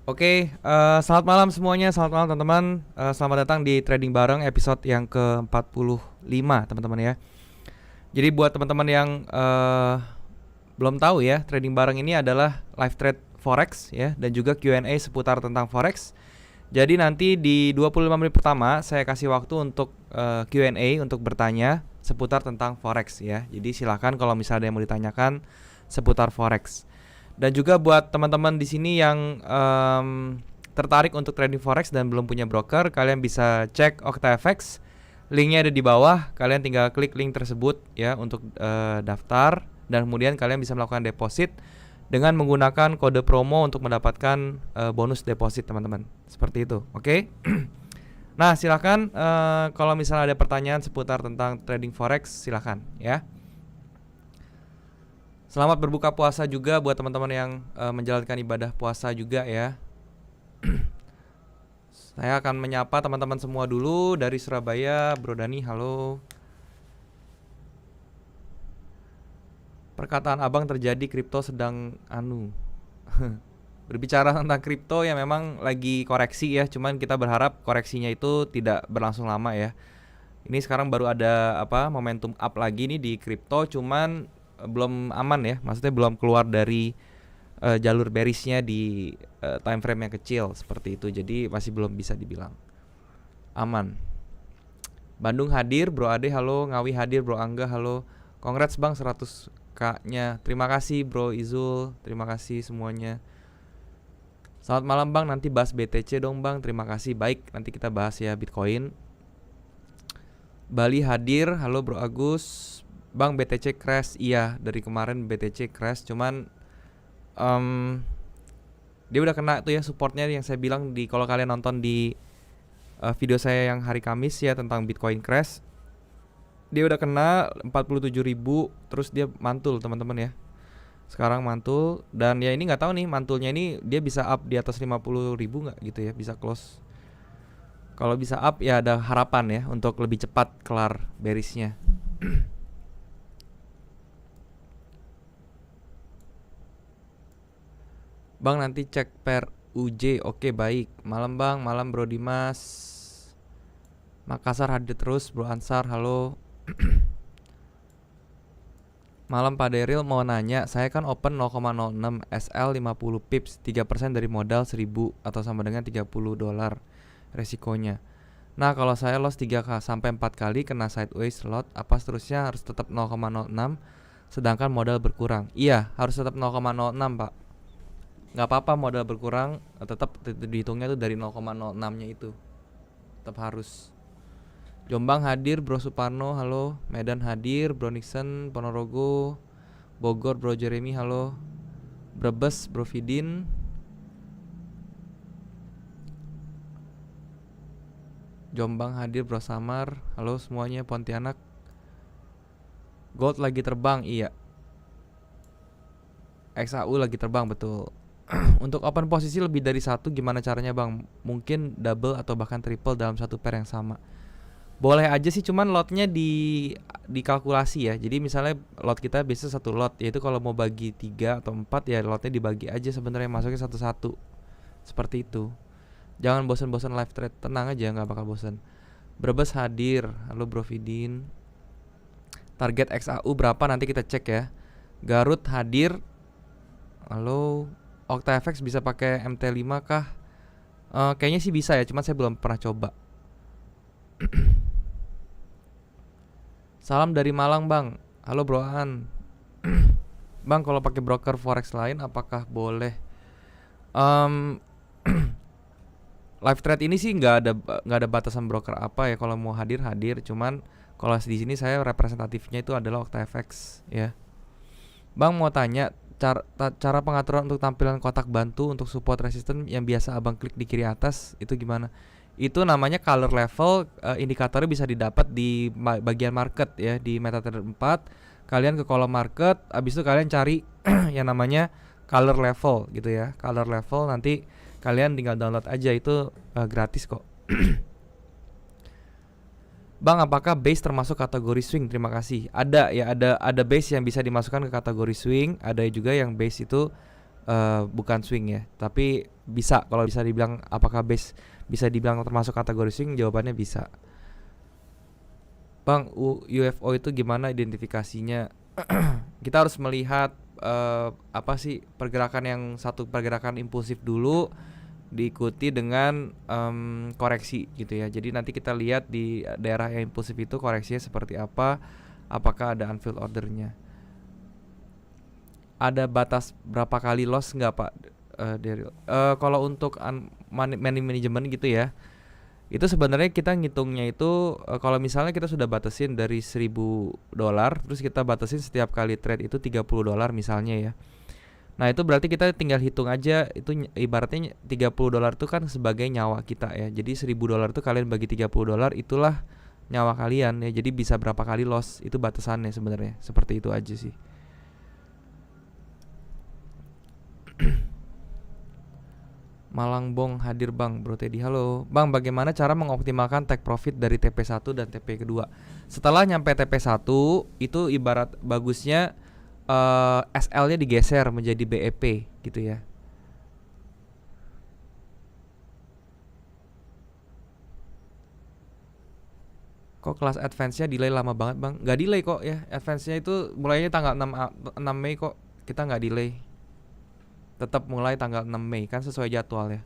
Selamat malam semuanya, selamat malam teman-teman. Selamat datang di Trading Bareng episode yang ke-45 teman-teman ya. Jadi buat teman-teman yang belum tahu ya, Trading Bareng ini adalah live trade forex ya, dan juga Q&A seputar tentang forex. Jadi nanti di 25 menit pertama saya kasih waktu untuk Q&A untuk bertanya seputar tentang forex ya. Jadi silakan kalau misalnya ada yang mau ditanyakan seputar forex. Dan juga buat teman-teman di sini yang tertarik untuk trading forex dan belum punya broker, kalian bisa cek OctaFX. Linknya ada di bawah. Kalian tinggal klik link tersebut ya untuk daftar, dan kemudian kalian bisa melakukan deposit dengan menggunakan kode promo untuk mendapatkan bonus deposit teman-teman. Seperti itu, oke? Nah, silakan kalau misalnya ada pertanyaan seputar tentang trading forex, silakan ya. Selamat berbuka puasa juga buat teman-teman yang menjalankan ibadah puasa juga ya. Saya akan menyapa teman-teman semua dulu dari Surabaya. Bro Dani, halo. Perkataan abang terjadi, kripto sedang berbicara tentang kripto ya, memang lagi koreksi ya. Cuman kita berharap koreksinya itu tidak berlangsung lama ya. Ini sekarang baru ada momentum up lagi nih di kripto, cuman belum aman ya, maksudnya belum keluar dari jalur bearishnya di time frame yang kecil seperti itu, jadi masih belum bisa dibilang aman. Bandung hadir, Bro Ade halo. Ngawi hadir, Bro Angga halo. Congrats bang 100k nya, terima kasih Bro Izul, terima kasih semuanya. Selamat malam bang, nanti bahas BTC dong bang. Terima kasih, baik, nanti kita bahas ya Bitcoin. Bali hadir, halo Bro Agus. Bang, BTC crash. Iya, dari kemarin BTC crash, cuman dia udah kena tuh ya supportnya yang saya bilang di, kalau kalian nonton di video saya yang hari Kamis ya tentang Bitcoin crash. Dia udah kena 47.000, terus dia mantul teman-teman ya. Sekarang mantul, dan ya ini nggak tahu nih mantulnya ini dia bisa up di atas 50.000 nggak gitu ya, bisa close. Kalau bisa up ya ada harapan ya untuk lebih cepat kelar bearishnya. Bang, nanti cek per UJ. Oke, baik. Malam bang, malam Bro Dimas. Makassar hadir terus, Bro Ansar, halo. Malam Pak Deril, mau nanya, saya kan open 0,06 SL 50 pips, 3% dari modal 1000 atau sama dengan 30 dolar resikonya. Nah, kalau saya loss 3 sampai 4 kali kena sideways lot, apa seterusnya harus tetap 0,06 sedangkan modal berkurang? Iya, harus tetap 0,06 Pak. Nggak apa-apa modal berkurang, tetap dihitungnya tuh dari 0,06 nya itu, tetap harus. Jombang hadir, Bro Suparno halo. Medan hadir, Bro Nixon. Ponorogo, Bogor, Bro Jeremy halo. Brebes, Bro Fidin. Jombang hadir, Bro Samar halo semuanya. Pontianak, Gold lagi terbang, iya. XAU lagi terbang, betul. Untuk open posisi lebih dari satu gimana caranya bang? Mungkin double atau bahkan triple dalam satu pair yang sama. Boleh aja sih, cuman lotnya dikalkulasi ya. Jadi misalnya lot kita biasa satu lot, yaitu kalau mau bagi 3 atau 4 ya lotnya dibagi aja sebenarnya, masuknya satu-satu. Seperti itu. Jangan bosan-bosan live trade, tenang aja nggak bakal bosan. Brebes hadir, halo Bro Fidin. Target XAU berapa nanti kita cek ya. Garut hadir, halo. OctaFX bisa pakai MT5 kah? Kayaknya sih bisa ya, cuman saya belum pernah coba. Salam dari Malang bang, halo Bro An. Bang, kalau pakai broker forex lain apakah boleh? Live trade ini sih nggak ada batasan broker apa ya, kalau mau hadir, cuman kalau di sini saya representatifnya itu adalah OctaFX ya. Bang, mau tanya cara pengaturan untuk tampilan kotak bantu untuk support resistance yang biasa abang klik di kiri atas itu gimana? Itu namanya color level, indikatornya bisa didapat di bagian market ya, di MetaTrader 4. Kalian ke kolom market, abis itu kalian cari yang namanya color level gitu ya. Color level nanti kalian tinggal download aja, itu gratis kok. Bang, apakah base termasuk kategori swing? Terima kasih. Ada ya, ada base yang bisa dimasukkan ke kategori swing, ada juga yang base itu bukan swing ya. Tapi bisa, kalau bisa dibilang apakah base bisa dibilang termasuk kategori swing, jawabannya bisa. Bang, UFO itu gimana identifikasinya? Kita harus melihat apa sih pergerakan yang satu pergerakan impulsif dulu diikuti dengan koreksi gitu ya. Jadi nanti kita lihat di daerah yang impulsif itu koreksinya seperti apa, apakah ada unfilled ordernya. Ada batas berapa kali loss nggak Pak Daryl? Kalau untuk money management gitu ya, itu sebenarnya kita ngitungnya itu kalau misalnya kita sudah batasin dari $1.000, terus kita batasin setiap kali trade itu $30 misalnya ya. Nah itu berarti kita tinggal hitung aja, itu ibaratnya $30 itu kan sebagai nyawa kita ya. Jadi $1.000 itu kalian bagi $30, itulah nyawa kalian ya. Jadi bisa berapa kali loss, itu batasannya sebenarnya. Seperti itu aja sih. Malangbong hadir Bang, Bro Teddy. Halo Bang, bagaimana cara mengoptimalkan take profit dari TP1 dan TP kedua? Setelah nyampe TP1 itu ibarat bagusnya SL-nya digeser menjadi BEP gitu ya. Kok kelas advance-nya delay lama banget Bang? Gak delay kok ya, advance-nya itu mulainya tanggal 6 Mei kok. Kita gak delay, tetap mulai tanggal 6 Mei kan sesuai jadwal ya.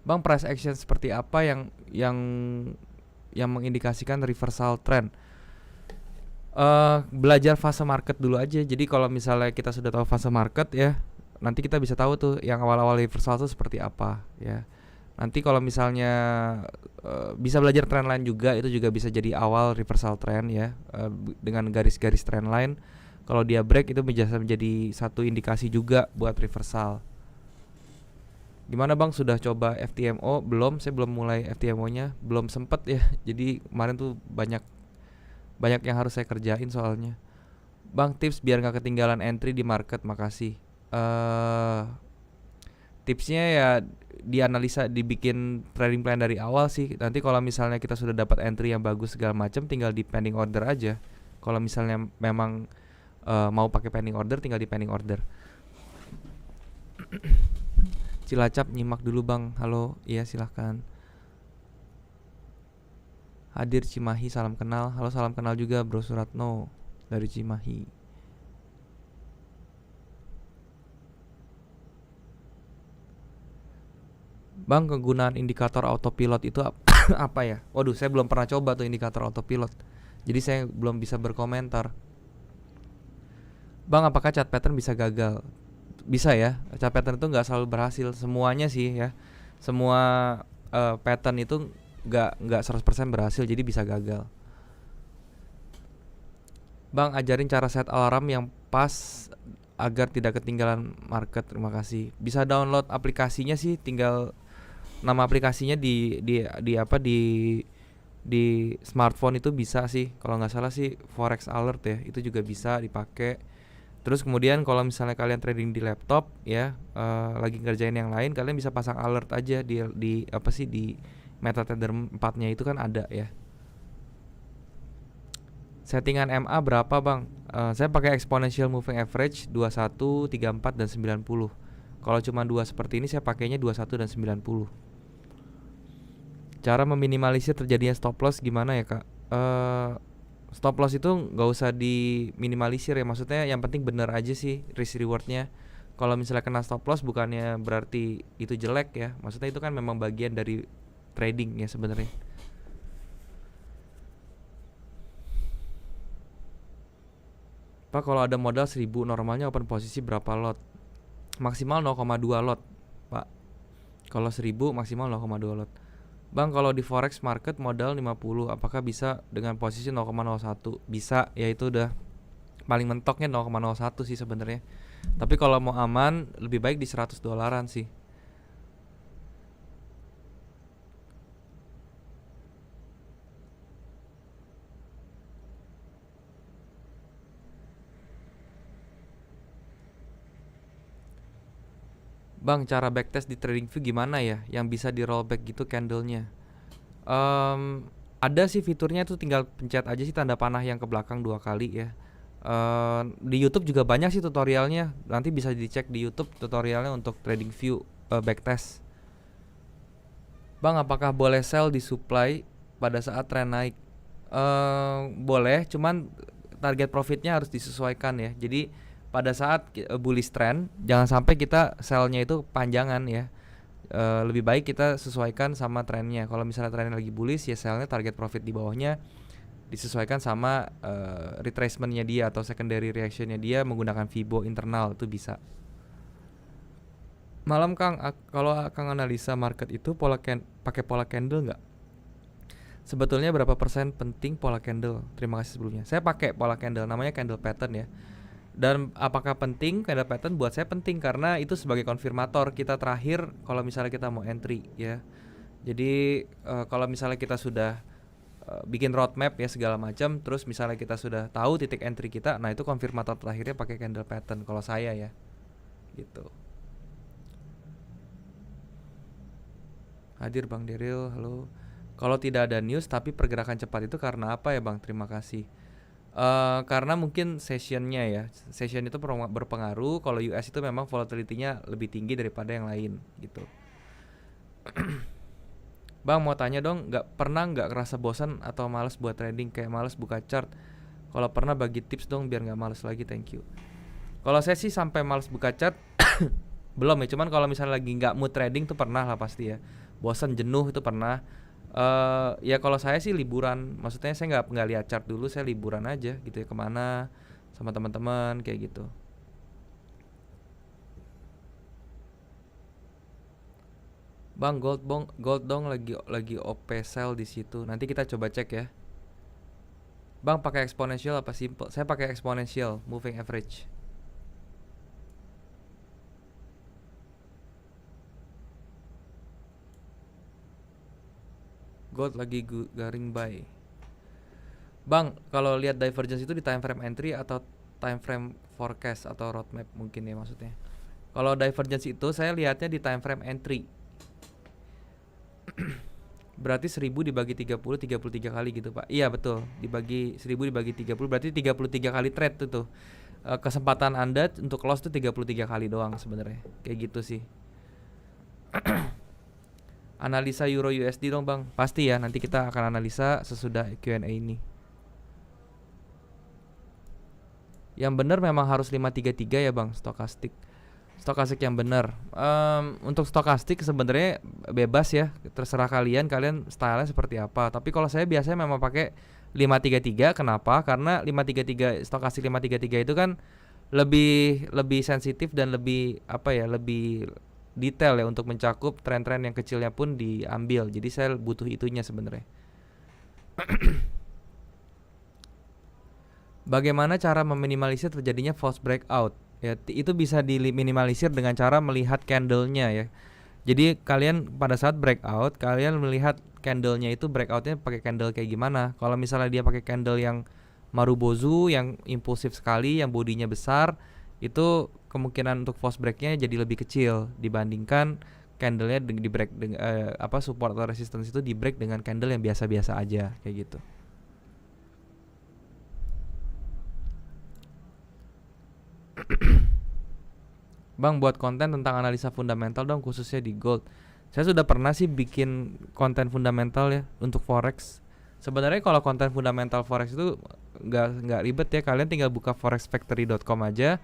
Bang, price action seperti apa yang mengindikasikan reversal trend? Belajar fase market dulu aja. Jadi kalau misalnya kita sudah tahu fase market ya, nanti kita bisa tahu tuh yang awal-awal reversal tuh seperti apa ya. Nanti kalau misalnya bisa belajar trend line juga, itu juga bisa jadi awal reversal trend ya, dengan garis-garis trend line. Kalau dia break itu bisa menjadi satu indikasi juga buat reversal. Gimana Bang, sudah coba FTMO? Belum, saya belum mulai FTMO-nya, belum sempet ya. Jadi kemarin tuh banyak yang harus saya kerjain soalnya. Bang, tips biar nggak ketinggalan entry di market, makasih. Tipsnya ya dianalisa, dibikin trading plan dari awal sih. Nanti kalau misalnya kita sudah dapat entry yang bagus segala macam, tinggal di pending order aja. Kalau misalnya memang mau pakai pending order, tinggal di pending order. Cilacap nyimak dulu Bang. Halo, iya silahkan. Hadir Cimahi, salam kenal. Halo, salam kenal juga Bro Suratno dari Cimahi. Bang, kegunaan indikator autopilot itu apa ya? Waduh, saya belum pernah coba tuh indikator autopilot, jadi saya belum bisa berkomentar. Bang, apakah chart pattern bisa gagal? Bisa ya, chart pattern itu nggak selalu berhasil semuanya sih ya. Semua pattern itu nggak 100% berhasil, jadi bisa gagal. Bang, ajarin cara set alarm yang pas agar tidak ketinggalan market. Terima kasih. Bisa download aplikasinya sih, tinggal nama aplikasinya di apa di smartphone itu bisa sih. Kalau nggak salah sih Forex Alert ya, itu juga bisa dipakai. Terus kemudian kalau misalnya kalian trading di laptop ya, lagi ngerjain yang lain, kalian bisa pasang alert aja di apa sih di MetaTrader 4-nya itu kan ada ya. Settingan MA berapa Bang? Saya pakai exponential moving average 21, 34 dan 90. Kalau cuma dua seperti ini saya pakainya 21 dan 90. Cara meminimalisir terjadinya stop loss gimana ya Kak? Stop loss itu nggak usah diminimalisir ya, maksudnya yang penting bener aja sih risk rewardnya. Kalau misalnya kena stop loss bukannya berarti itu jelek ya, maksudnya itu kan memang bagian dari trading ya sebenarnya. Pak, kalau ada modal 1000 normalnya open posisi berapa lot? Maksimal 0,2 lot Pak. Kalau 1000 maksimal 0,2 lot. Bang, kalau di forex market modal 50, apakah bisa dengan posisi 0,01? Bisa, ya itu udah paling mentoknya 0,01 sih sebenarnya. Tapi kalau mau aman lebih baik di $100 sih. Bang, cara backtest di TradingView gimana ya? Yang bisa di rollback gitu candlenya? Ada sih fiturnya tuh, tinggal pencet aja sih tanda panah yang ke belakang 2 kali ya. Di YouTube juga banyak sih tutorialnya. Nanti bisa dicek di YouTube tutorialnya untuk TradingView backtest. Bang, apakah boleh sell di supply pada saat tren naik? Boleh, cuman target profitnya harus disesuaikan ya. Jadi pada saat bullish trend, jangan sampai kita sell-nya itu panjangan ya. Lebih baik kita sesuaikan sama trennya. Kalau misalnya trennya lagi bullish, ya sell-nya target profit di bawahnya disesuaikan sama retracement-nya dia atau secondary reaction-nya dia menggunakan Fibo internal, itu bisa. Malam Kang, kalau Kang analisa market itu pakai pola candle nggak? Sebetulnya berapa persen penting pola candle? Terima kasih sebelumnya. Saya pakai pola candle, namanya candle pattern ya. Dan apakah penting candle pattern? Buat saya penting karena itu sebagai konfirmator kita terakhir kalau misalnya kita mau entry ya. Jadi kalau misalnya kita sudah bikin roadmap ya segala macam, terus misalnya kita sudah tahu titik entry kita, nah itu konfirmator terakhirnya pakai candle pattern kalau saya ya. Gitu. Hadir Bang Deril, halo. Kalau tidak ada news tapi pergerakan cepat itu karena apa ya Bang? Terima kasih. Karena mungkin sessionnya ya. Session itu berpengaruh. Kalau US itu memang volatility-nya lebih tinggi daripada yang lain gitu. Bang, mau tanya dong, nggak ngerasa bosan atau males buat trading, kayak males buka chart? Kalau pernah bagi tips dong biar nggak males lagi, thank you. Kalau saya sih sampai males buka chart belum ya, cuman kalau misalnya lagi nggak mood trading tuh pernah lah pasti ya. Bosan, jenuh itu pernah. Ya kalau saya sih liburan, maksudnya saya nggak lihat chart dulu, saya liburan aja gitu ya, kemana sama teman-teman kayak gitu. Bang, gold dong lagi OP sell di situ. Nanti kita coba cek ya. Bang, pakai exponential apa simple? Saya pakai exponential moving average. Gold lagi garing buy. Bang, kalau lihat divergence itu di time frame entry atau time frame forecast atau roadmap mungkin ya maksudnya. Kalau divergence itu saya lihatnya di time frame entry. Berarti 1000 dibagi 33 kali gitu Pak. Iya betul, dibagi 1000 dibagi 30 berarti 33 kali trade tuh. Kesempatan Anda untuk loss tuh 33 kali doang sebenarnya. Kayak gitu sih. Analisa Euro USD dong Bang. Pasti ya, nanti kita akan analisa sesudah Q&A ini. Yang benar memang harus 533 ya Bang, stokastik. Stokastik yang benar. Untuk stokastik sebenarnya bebas ya, terserah kalian stylenya seperti apa. Tapi kalau saya biasanya memang pakai 533. Kenapa? Karena 533 stokastik 533 itu kan lebih sensitif dan lebih lebih detail ya untuk mencakup tren-tren yang kecilnya pun diambil. Jadi saya butuh itunya sebenarnya. Bagaimana cara meminimalisir terjadinya false breakout? Ya, itu bisa diminimalisir dengan cara melihat candlenya ya. Jadi kalian pada saat breakout, kalian melihat candlenya itu breakoutnya pakai candle kayak gimana. Kalau misalnya dia pakai candle yang Marubozu, yang impulsif sekali, yang bodinya besar, itu kemungkinan untuk false breaknya jadi lebih kecil dibandingkan candlenya di break support atau resistance itu di break dengan candle yang biasa-biasa aja kayak gitu. Bang, buat konten tentang analisa fundamental dong, khususnya di gold. Saya sudah pernah sih bikin konten fundamental ya untuk forex. Sebenarnya kalau konten fundamental forex itu nggak ribet ya. Kalian tinggal buka forexfactory.com aja.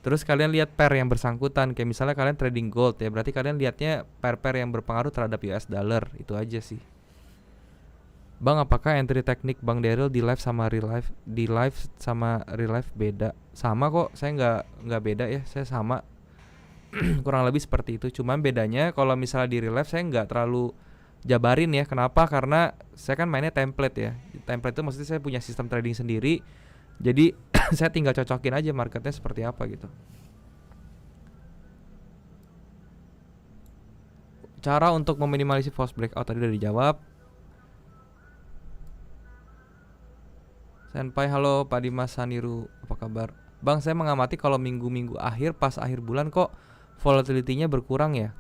Terus kalian lihat pair yang bersangkutan. Kayak misalnya kalian trading gold ya, berarti kalian lihatnya pair-pair yang berpengaruh terhadap US dollar. Itu aja sih. Bang, apakah entry teknik Bang Daryl di live sama real life? Di live sama real life beda? Sama kok, saya nggak beda ya, saya sama. Kurang lebih seperti itu. Cuman bedanya kalau misalnya di real life saya nggak terlalu jabarin ya. Kenapa? Karena saya kan mainnya template ya. Template itu maksudnya saya punya sistem trading sendiri. Jadi saya tinggal cocokin aja marketnya seperti apa gitu. Cara untuk meminimalisir false breakout tadi udah dijawab. Senpai, halo Pak Dimas Saniru, apa kabar? Bang, saya mengamati kalau minggu-minggu akhir pas akhir bulan kok volatility-nya berkurang ya,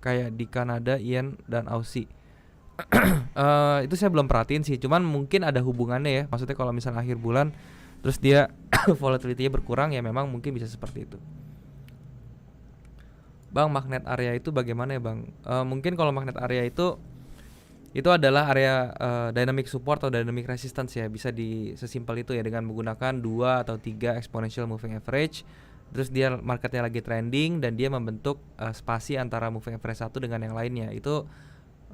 kayak di Kanada, yen dan Aussie. Itu saya belum perhatiin sih, cuman mungkin ada hubungannya ya. Maksudnya kalau misalnya akhir bulan terus dia volatility-nya berkurang ya, memang mungkin bisa seperti itu. Bang, magnet area itu bagaimana ya Bang? Mungkin kalau magnet area itu adalah area dynamic support atau dynamic resistance ya. Bisa sesimpel itu ya, dengan menggunakan 2 atau 3 exponential moving average. Terus dia marketnya lagi trending dan dia membentuk spasi antara moving average satu dengan yang lainnya. Itu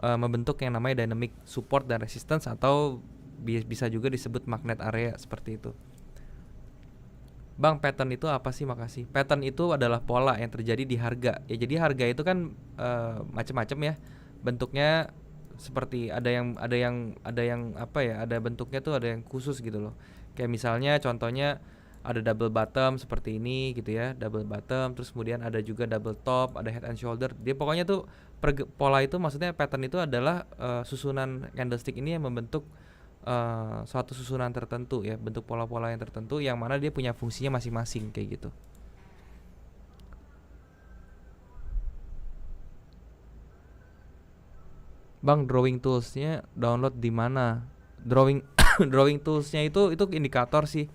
membentuk yang namanya dynamic support dan resistance, atau bisa juga disebut magnet area seperti itu. Bang, pattern itu apa sih? Makasih. Pattern itu adalah pola yang terjadi di harga. Ya, jadi harga itu kan macam-macam ya. Bentuknya seperti ada yang apa ya? Ada bentuknya tuh, ada yang khusus gitu loh. Kayak misalnya contohnya ada double bottom seperti ini gitu ya, double bottom, terus kemudian ada juga double top, ada head and shoulder. Dia pokoknya tuh pola itu, maksudnya pattern itu adalah susunan candlestick ini yang membentuk suatu susunan tertentu ya, bentuk pola-pola yang tertentu yang mana dia punya fungsinya masing-masing kayak gitu. Bang, drawing toolsnya download di mana? Drawing drawing toolsnya itu indikator sih.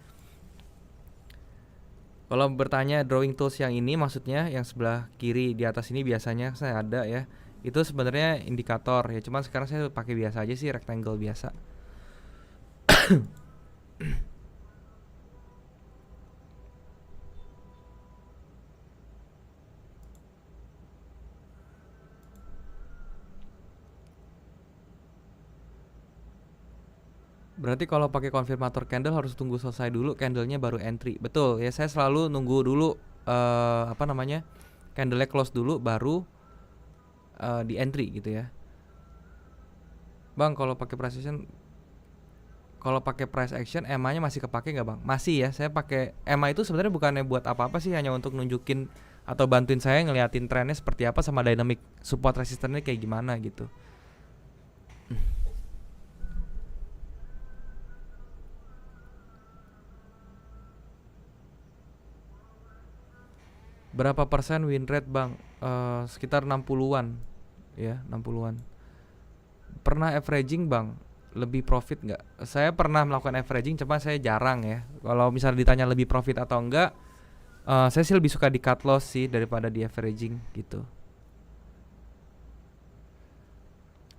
Kalau bertanya drawing tools yang ini, maksudnya yang sebelah kiri di atas ini biasanya saya ada ya. Itu sebenarnya indikator ya, cuman sekarang saya pakai biasa aja sih, rectangle biasa. Berarti kalau pakai konfirmator candle harus tunggu selesai dulu candlenya baru entry. Betul ya, saya selalu nunggu dulu candlenya close dulu baru di entry gitu ya. Bang, kalau pakai price action EMA-nya masih kepake nggak Bang? Masih ya, saya pakai EMA itu sebenarnya bukannya buat apa-apa sih, hanya untuk nunjukin atau bantuin saya ngeliatin trennya seperti apa sama dynamic support resistannya kayak gimana gitu. Berapa persen win rate Bang? Sekitar 60-an ya, 60-an. Pernah averaging Bang? Lebih profit nggak? Saya pernah melakukan averaging, cuma saya jarang ya. Kalau misalnya ditanya lebih profit atau enggak, saya sih lebih suka di cut loss sih daripada di averaging gitu.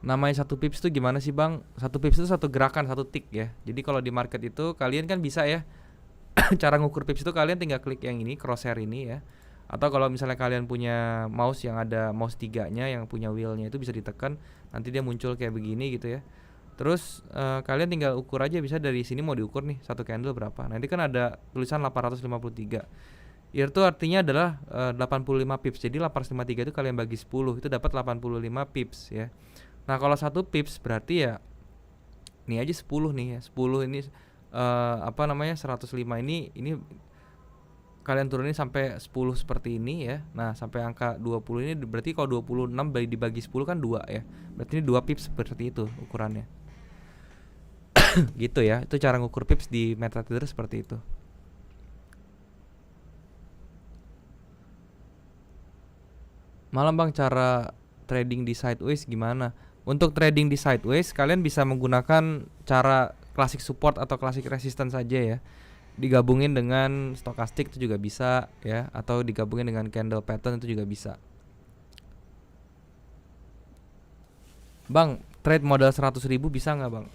Namanya 1 pips itu gimana sih Bang? 1 pips itu 1 gerakan, 1 tick ya. Jadi kalau di market itu kalian kan bisa ya, cara ngukur pips itu kalian tinggal klik yang ini, crosshair ini ya. Atau kalau misalnya kalian punya mouse yang ada mouse 3-nya yang punya wheelnya, itu bisa ditekan, nanti dia muncul kayak begini gitu ya. Terus kalian tinggal ukur aja, bisa dari sini mau diukur nih satu candle berapa. Nanti kan ada tulisan 853. Itu artinya adalah 85 pips. Jadi 853 itu kalian bagi 10, itu dapat 85 pips ya. Nah, kalau 1 pips berarti ya ini aja 10 nih ya. 10 ini 105 ini kalian turunin sampai 10 seperti ini ya. Nah, sampai angka 20 ini berarti kalau 26 dibagi 10 kan 2 ya. Berarti ini 2 pips seperti itu ukurannya. Gitu ya. Itu cara ngukur pips di MetaTrader seperti itu. Malam Bang, cara trading di sideways gimana? Untuk trading di sideways kalian bisa menggunakan cara classic support atau classic resistance saja ya. Digabungin dengan stokastik itu juga bisa ya, atau digabungin dengan candle pattern itu juga bisa. Bang, trade modal 100.000 bisa nggak Bang?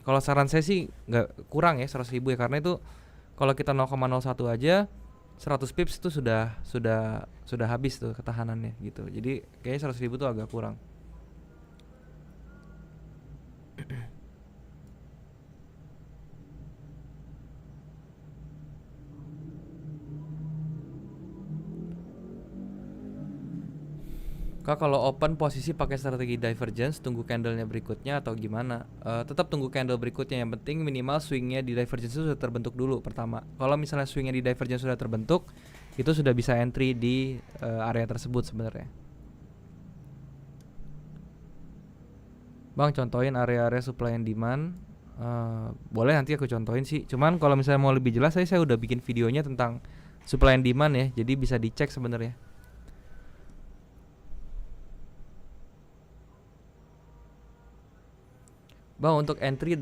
Kalau saran saya sih nggak, kurang ya 100.000 ya, karena itu kalau kita 0,01 aja 100 pips itu sudah habis tuh ketahanannya gitu. Jadi kayaknya 100.000 tuh agak kurang. Kak, kalau open posisi pakai strategi divergence, tunggu candlenya berikutnya atau gimana? Tetap tunggu candle berikutnya. Yang penting minimal swingnya di divergence itu sudah terbentuk dulu pertama. Kalau misalnya swingnya di divergence sudah terbentuk, itu sudah bisa entry di area tersebut sebenarnya. Bang, contohin area-area supply and demand. Boleh, nanti aku contohin sih. Cuman kalau misalnya mau lebih jelas, saya udah bikin videonya tentang supply and demand ya. Jadi bisa dicek sebenarnya. Bang, untuk entry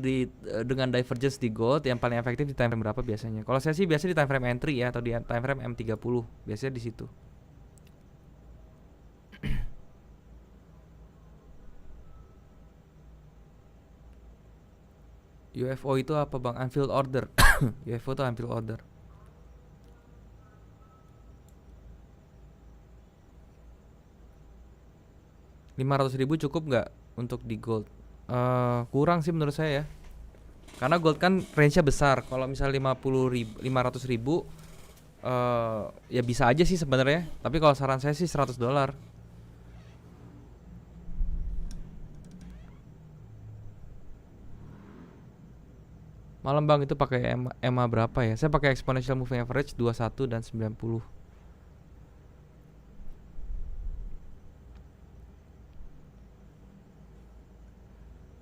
dengan divergence di gold yang paling efektif di time frame berapa biasanya? Kalau saya sih biasanya di time frame entry ya, atau di time frame M30. Biasanya di situ. UFO itu apa bang? Unfilled order. UFO itu unfilled order. $500.000 cukup nggak untuk di gold? Kurang sih menurut saya ya. Karena gold kan range-nya besar. Kalau misalnya 500.000 ya bisa aja sih sebenarnya. Tapi kalau saran saya sih $100. Malam bang itu pakai EMA berapa ya? Saya pakai exponential moving average 21 dan 90.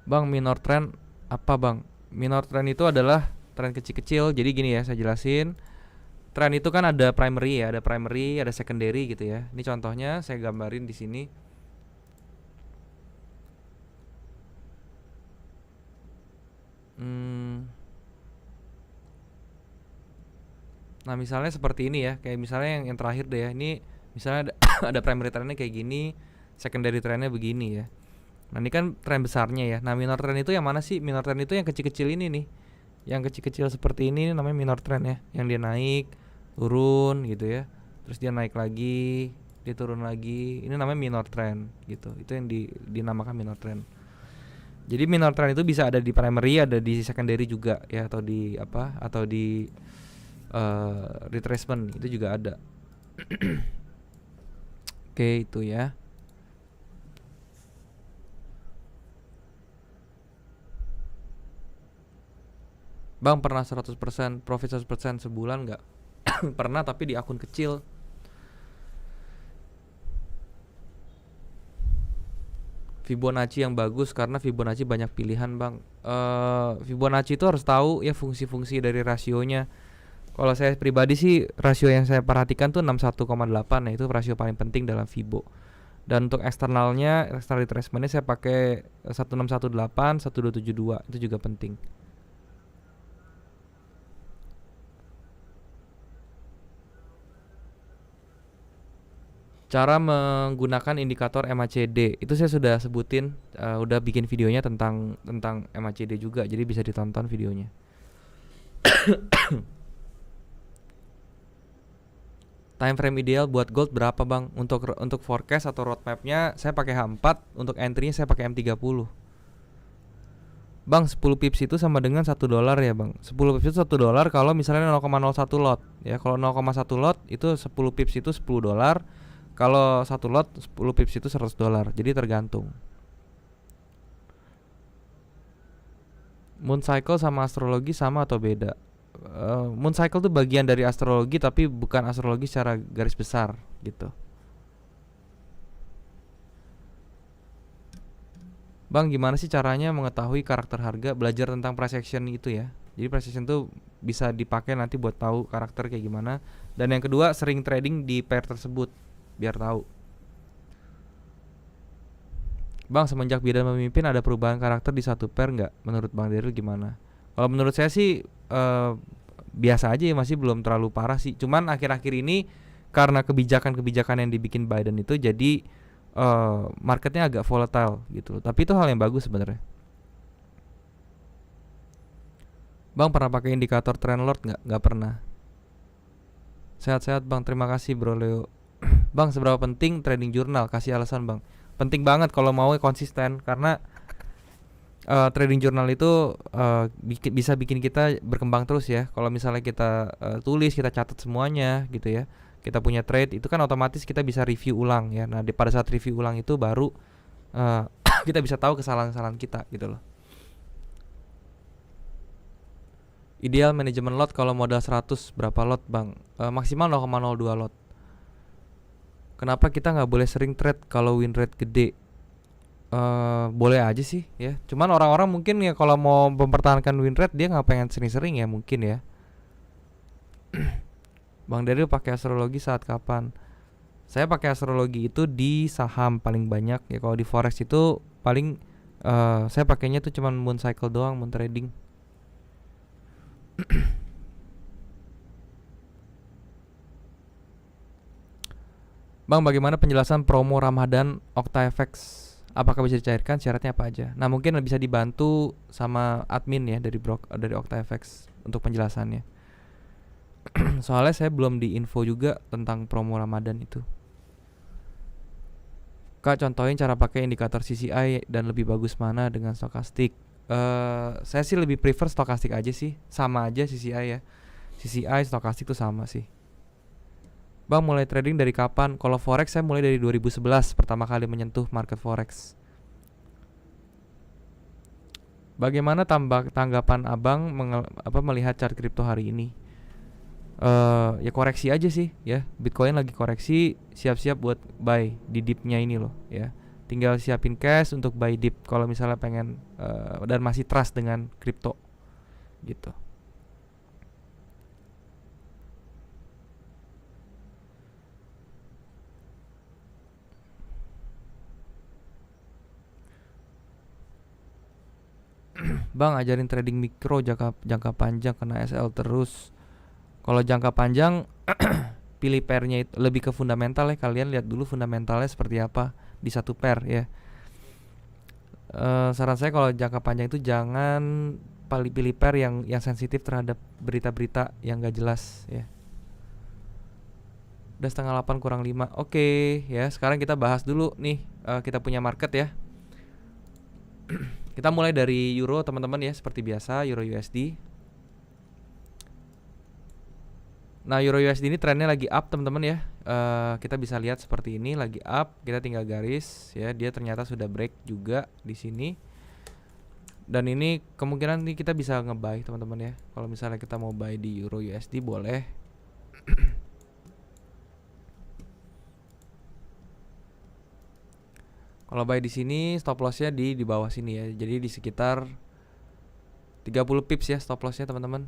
Bang, minor trend apa bang? Minor trend itu adalah tren kecil-kecil. Jadi gini ya, saya jelasin. Tren itu kan ada primary ya, ada primary, ada secondary gitu ya. Ini contohnya saya gambarin di sini. Nah misalnya seperti ini ya, kayak misalnya yang terakhir deh ya. Ini misalnya ada primary trendnya kayak gini, secondary trendnya begini ya. Nah ini kan tren besarnya ya. Nah minor trend itu yang mana sih? Minor trend itu yang kecil-kecil ini nih. Yang kecil-kecil seperti ini namanya minor trend ya. Yang dia naik, turun gitu ya. Terus dia naik lagi, dia turun lagi. Ini namanya minor trend gitu. Itu yang dinamakan minor trend. Jadi minor trend itu bisa ada di primary, ada di secondary juga ya, atau di apa? Atau di retracement itu juga ada. Oke, itu ya. Bang, pernah 100% profit 100% sebulan nggak? Pernah, tapi di akun kecil. Fibonacci yang bagus karena Fibonacci banyak pilihan bang. Fibonacci itu harus tahu ya fungsi-fungsi dari rasionya. Kalau saya pribadi sih rasio yang saya perhatikan tuh 61,8. Nah itu rasio paling penting dalam Fibo. Dan untuk eksternalnya, external retracementnya saya pakai 1618, 1272. Itu juga penting. Cara menggunakan indikator MACD itu saya sudah sebutin, udah bikin videonya tentang MACD juga, jadi bisa ditonton videonya. Time frame ideal buat gold berapa bang? Untuk forecast atau roadmapnya saya pakai H4, untuk entry-nya saya pakai M30. Bang, 10 pips itu sama dengan $1 ya bang. 10 pips itu $1 kalau misalnya 0,01 lot ya. Kalau 0,1 lot itu 10 pips itu $10. Kalau 1 lot 10 pips itu $100. Jadi tergantung. Moon cycle sama astrologi sama atau beda? Moon cycle tuh bagian dari astrologi, tapi bukan astrologi secara garis besar gitu. Bang, gimana sih caranya mengetahui karakter harga? Belajar tentang price action itu ya. Jadi price action tuh bisa dipakai nanti buat tahu karakter kayak gimana. Dan yang kedua, sering trading di pair tersebut biar tahu. Bang, semenjak Bidan memimpin ada perubahan karakter di satu pair nggak? Menurut Bang Daryl gimana? Kalau menurut saya sih biasa aja ya, masih belum terlalu parah sih. Cuman akhir-akhir ini karena kebijakan-kebijakan yang dibikin Biden itu jadi marketnya agak volatile gitu. Tapi itu hal yang bagus sebenarnya. Bang, pernah pakai indikator trend lord nggak? Nggak pernah. Sehat-sehat bang, terima kasih bro Leo. Bang, seberapa penting trading jurnal? Kasih alasan bang. Penting banget kalau mau konsisten, karena trading jurnal itu bisa bikin kita berkembang terus ya. Kalau misalnya kita tulis, kita catat semuanya gitu ya, kita punya trade, itu kan otomatis kita bisa review ulang ya. Nah pada saat review ulang itu baru kita bisa tahu kesalahan-kesalahan kita gitu loh. Ideal manajemen lot kalau modal 100 berapa lot bang? Maksimal 0,02 lot. Kenapa kita nggak boleh sering trade kalau win rate gede? Boleh aja sih ya. Cuman orang-orang mungkin ya kalau mau mempertahankan win rate dia nggak pengen sering-sering ya mungkin ya. Bang Daryl pakai astrologi saat kapan? Saya pakai astrologi itu di saham paling banyak ya. Kalau di forex itu paling saya pakainya tuh cuman moon cycle doang, moon trading. Bang, bagaimana penjelasan promo Ramadan OctaFX? Apakah bisa dicairkan? Syaratnya apa aja? Nah, mungkin bisa dibantu sama admin ya dari OctaFX untuk penjelasannya. Soalnya saya belum diinfo juga tentang promo Ramadan itu. Kak, contohin cara pakai indikator CCI dan lebih bagus mana dengan stokastik. Saya sih lebih prefer stokastik aja sih. Sama aja CCI ya. CCI, stokastik tuh sama sih. Bang, mulai trading dari kapan? Kalau forex saya mulai dari 2011 pertama kali menyentuh market forex. Bagaimana tanggapan Abang melihat chart kripto hari ini? Ya koreksi aja sih ya. Bitcoin lagi koreksi, siap-siap buat buy di dipnya ini loh ya. Tinggal siapin cash untuk buy dip kalau misalnya pengen dan masih trust dengan kripto gitu. Bang, ajarin trading mikro jangka panjang kena SL terus. Kalau jangka panjang pilih pairnya itu lebih ke fundamental ya. Kalian lihat dulu fundamentalnya seperti apa di satu pair ya. Saran saya kalau jangka panjang itu jangan pilih pair yang sensitif terhadap berita-berita yang gak jelas ya. Udah setengah 8 kurang 5. Oke ya, sekarang kita bahas dulu nih kita punya market ya. Kita mulai dari euro teman-teman ya, seperti biasa euro USD. Nah, euro USD ini trennya lagi up teman-teman ya. Kita bisa lihat seperti ini lagi up, kita tinggal garis ya, dia ternyata sudah break juga di sini. Dan ini kemungkinan nih kita bisa nge-buy teman-teman ya. Kalau misalnya kita mau buy di euro USD boleh. Kalau buy di sini stop lossnya di bawah sini ya. Jadi di sekitar 30 pips ya stop lossnya teman-teman.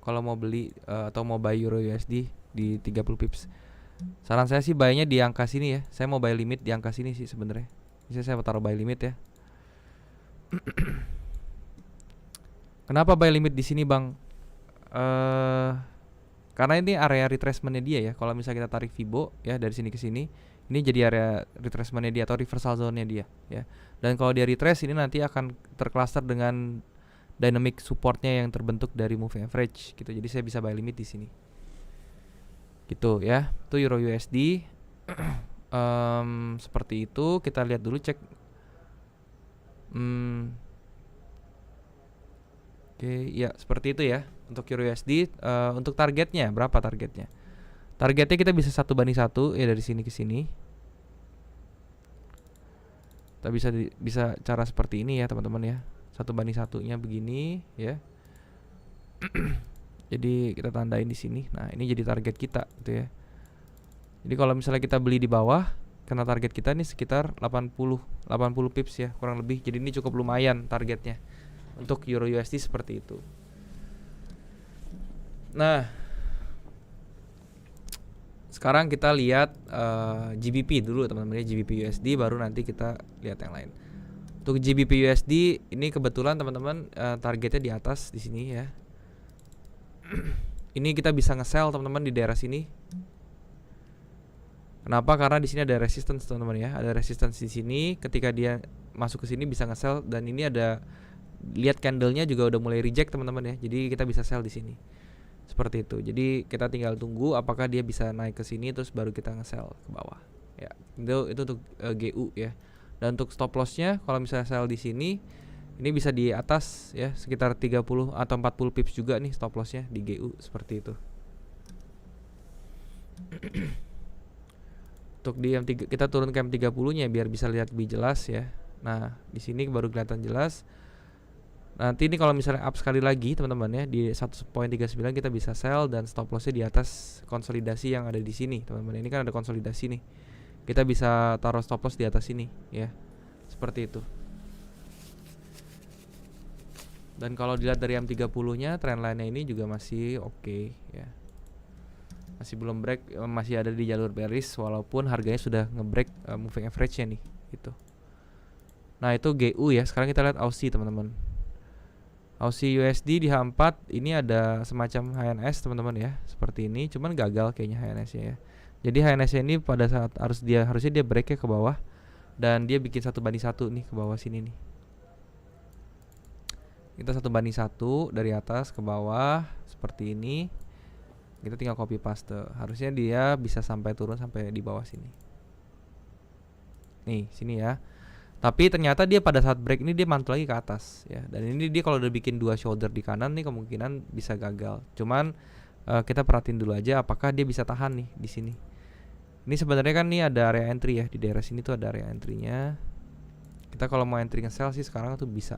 Kalau mau beli atau mau buy euro USD di 30 pips. Saran saya sih buy-nya di angka sini ya. Saya mau buy limit di angka sini sih sebenarnya. Bisa saya taruh buy limit ya. Kenapa buy limit di sini, Bang? Karena ini area retracement-nya dia ya. Kalau misalnya kita tarik Fibo ya dari sini ke sini, ini jadi area retracement-nya dia atau reversal zone-nya dia ya. Dan kalau dia retrace ini nanti akan tercluster dengan dynamic support-nya yang terbentuk dari moving average gitu. Jadi saya bisa buy limit di sini. Gitu ya. Itu euro USD. Seperti itu. Kita lihat dulu cek. Oke, ya seperti itu ya. Untuk euro USD, untuk targetnya berapa targetnya? Targetnya kita bisa 1:1 ya dari sini ke sini. Kita bisa cara seperti ini ya teman-teman ya. 1:1-nya begini ya. Jadi kita tandain di sini. Nah, ini jadi target kita gitu ya. Jadi kalau misalnya kita beli di bawah, karena target kita nih sekitar 80 pips ya, kurang lebih. Jadi ini cukup lumayan targetnya untuk euro USD seperti itu. Nah, sekarang kita lihat GBP dulu teman-teman ya, GBP USD, baru nanti kita lihat yang lain. Untuk GBP USD ini kebetulan teman-teman targetnya di atas di sini ya. Ini kita bisa nge-sell teman-teman di daerah sini. Kenapa? Karena di sini ada resistance teman-teman ya. Ada resistance di sini. Ketika dia masuk ke sini bisa nge-sell, dan ini ada lihat candlenya juga udah mulai reject teman-teman ya. Jadi kita bisa sell di sini. Seperti itu. Jadi kita tinggal tunggu apakah dia bisa naik ke sini terus baru kita nge-sell ke bawah. Ya, itu untuk GU ya. Dan untuk stop loss-nya kalau misalnya sell di sini, ini bisa di atas ya, sekitar 30 atau 40 pips juga nih stop loss-nya di GU seperti itu. Untuk di M3 kita turun ke M30-nya biar bisa lihat lebih jelas ya. Nah, di sini baru kelihatan jelas. Nanti ini kalau misalnya up sekali lagi teman-teman ya di 1.39 kita bisa sell dan stop loss-nya di atas konsolidasi yang ada di sini teman-teman. Ini kan ada konsolidasi nih. Kita bisa taruh stop loss di atas sini ya. Seperti itu. Dan kalau dilihat dari M30-nya trendline-nya ini juga masih oke ya. masih belum break, masih ada di jalur bearish walaupun harganya sudah ngebreak moving average-nya nih gitu. Nah itu GU ya. Sekarang kita lihat Aussie teman-teman. Aussie USD di H4 ini ada semacam HNS teman-teman ya, seperti ini, cuman gagal kayaknya HNS-nya ya. Jadi HNS-nya ini pada saat harusnya dia break-nya ke bawah dan dia bikin 1:1 nih ke bawah sini nih. Kita 1:1 dari atas ke bawah seperti ini. Kita tinggal copy paste. Harusnya dia bisa sampai turun sampai di bawah sini. Nih, sini ya. Tapi ternyata dia pada saat break ini dia mantul lagi ke atas ya. Dan ini dia kalau udah bikin 2 shoulder di kanan nih kemungkinan bisa gagal. Cuman kita perhatiin dulu aja apakah dia bisa tahan nih di sini. Ini sebenarnya kan nih ada area entry ya, di daerah sini tuh ada area entry-nya. Kita kalau mau entry nge-sell sih sekarang tuh bisa.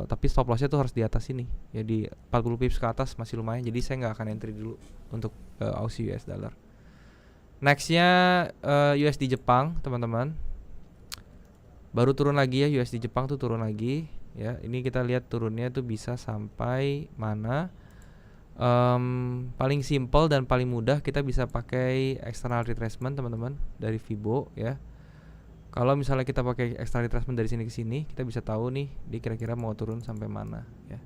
Tapi stop lossnya tuh harus di atas sini. Jadi 40 pips ke atas masih lumayan. Jadi saya nggak akan entry dulu untuk Aussie US dollar. Nextnya USD Jepang teman-teman. Baru turun lagi ya, USD Jepang tuh turun lagi ya. Ini kita lihat turunnya tuh bisa sampai mana. Paling simple dan paling mudah kita bisa pakai external retracement teman-teman dari Fibo ya. Kalau misalnya kita pakai external retracement dari sini ke sini, kita bisa tahu nih dia kira-kira mau turun sampai mana ya.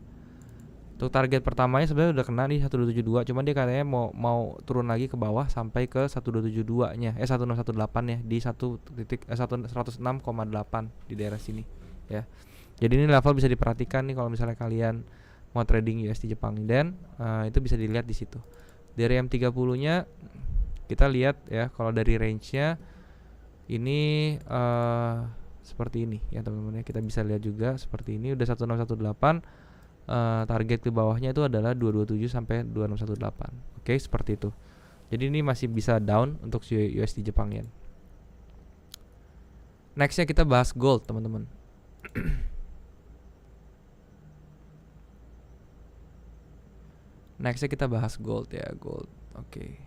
Untuk target pertamanya sebenarnya udah kena nih 1272, cuman dia katanya mau turun lagi ke bawah sampai ke 1272-nya, 1618 ya di 1.106,8 di daerah sini ya. Jadi ini level bisa diperhatikan nih kalau misalnya kalian mau trading USD Jepang, dan itu bisa dilihat di situ. Dari M30-nya kita lihat ya, kalau dari range-nya ini seperti ini ya teman-teman ya. Kita bisa lihat juga seperti ini udah 1618. Target ke bawahnya itu adalah 227 sampai 2618. Oke, seperti itu. Jadi ini masih bisa down untuk USD Jepang Yen. Nextnya kita bahas gold teman-teman. Nextnya kita bahas gold ya, gold. Oke.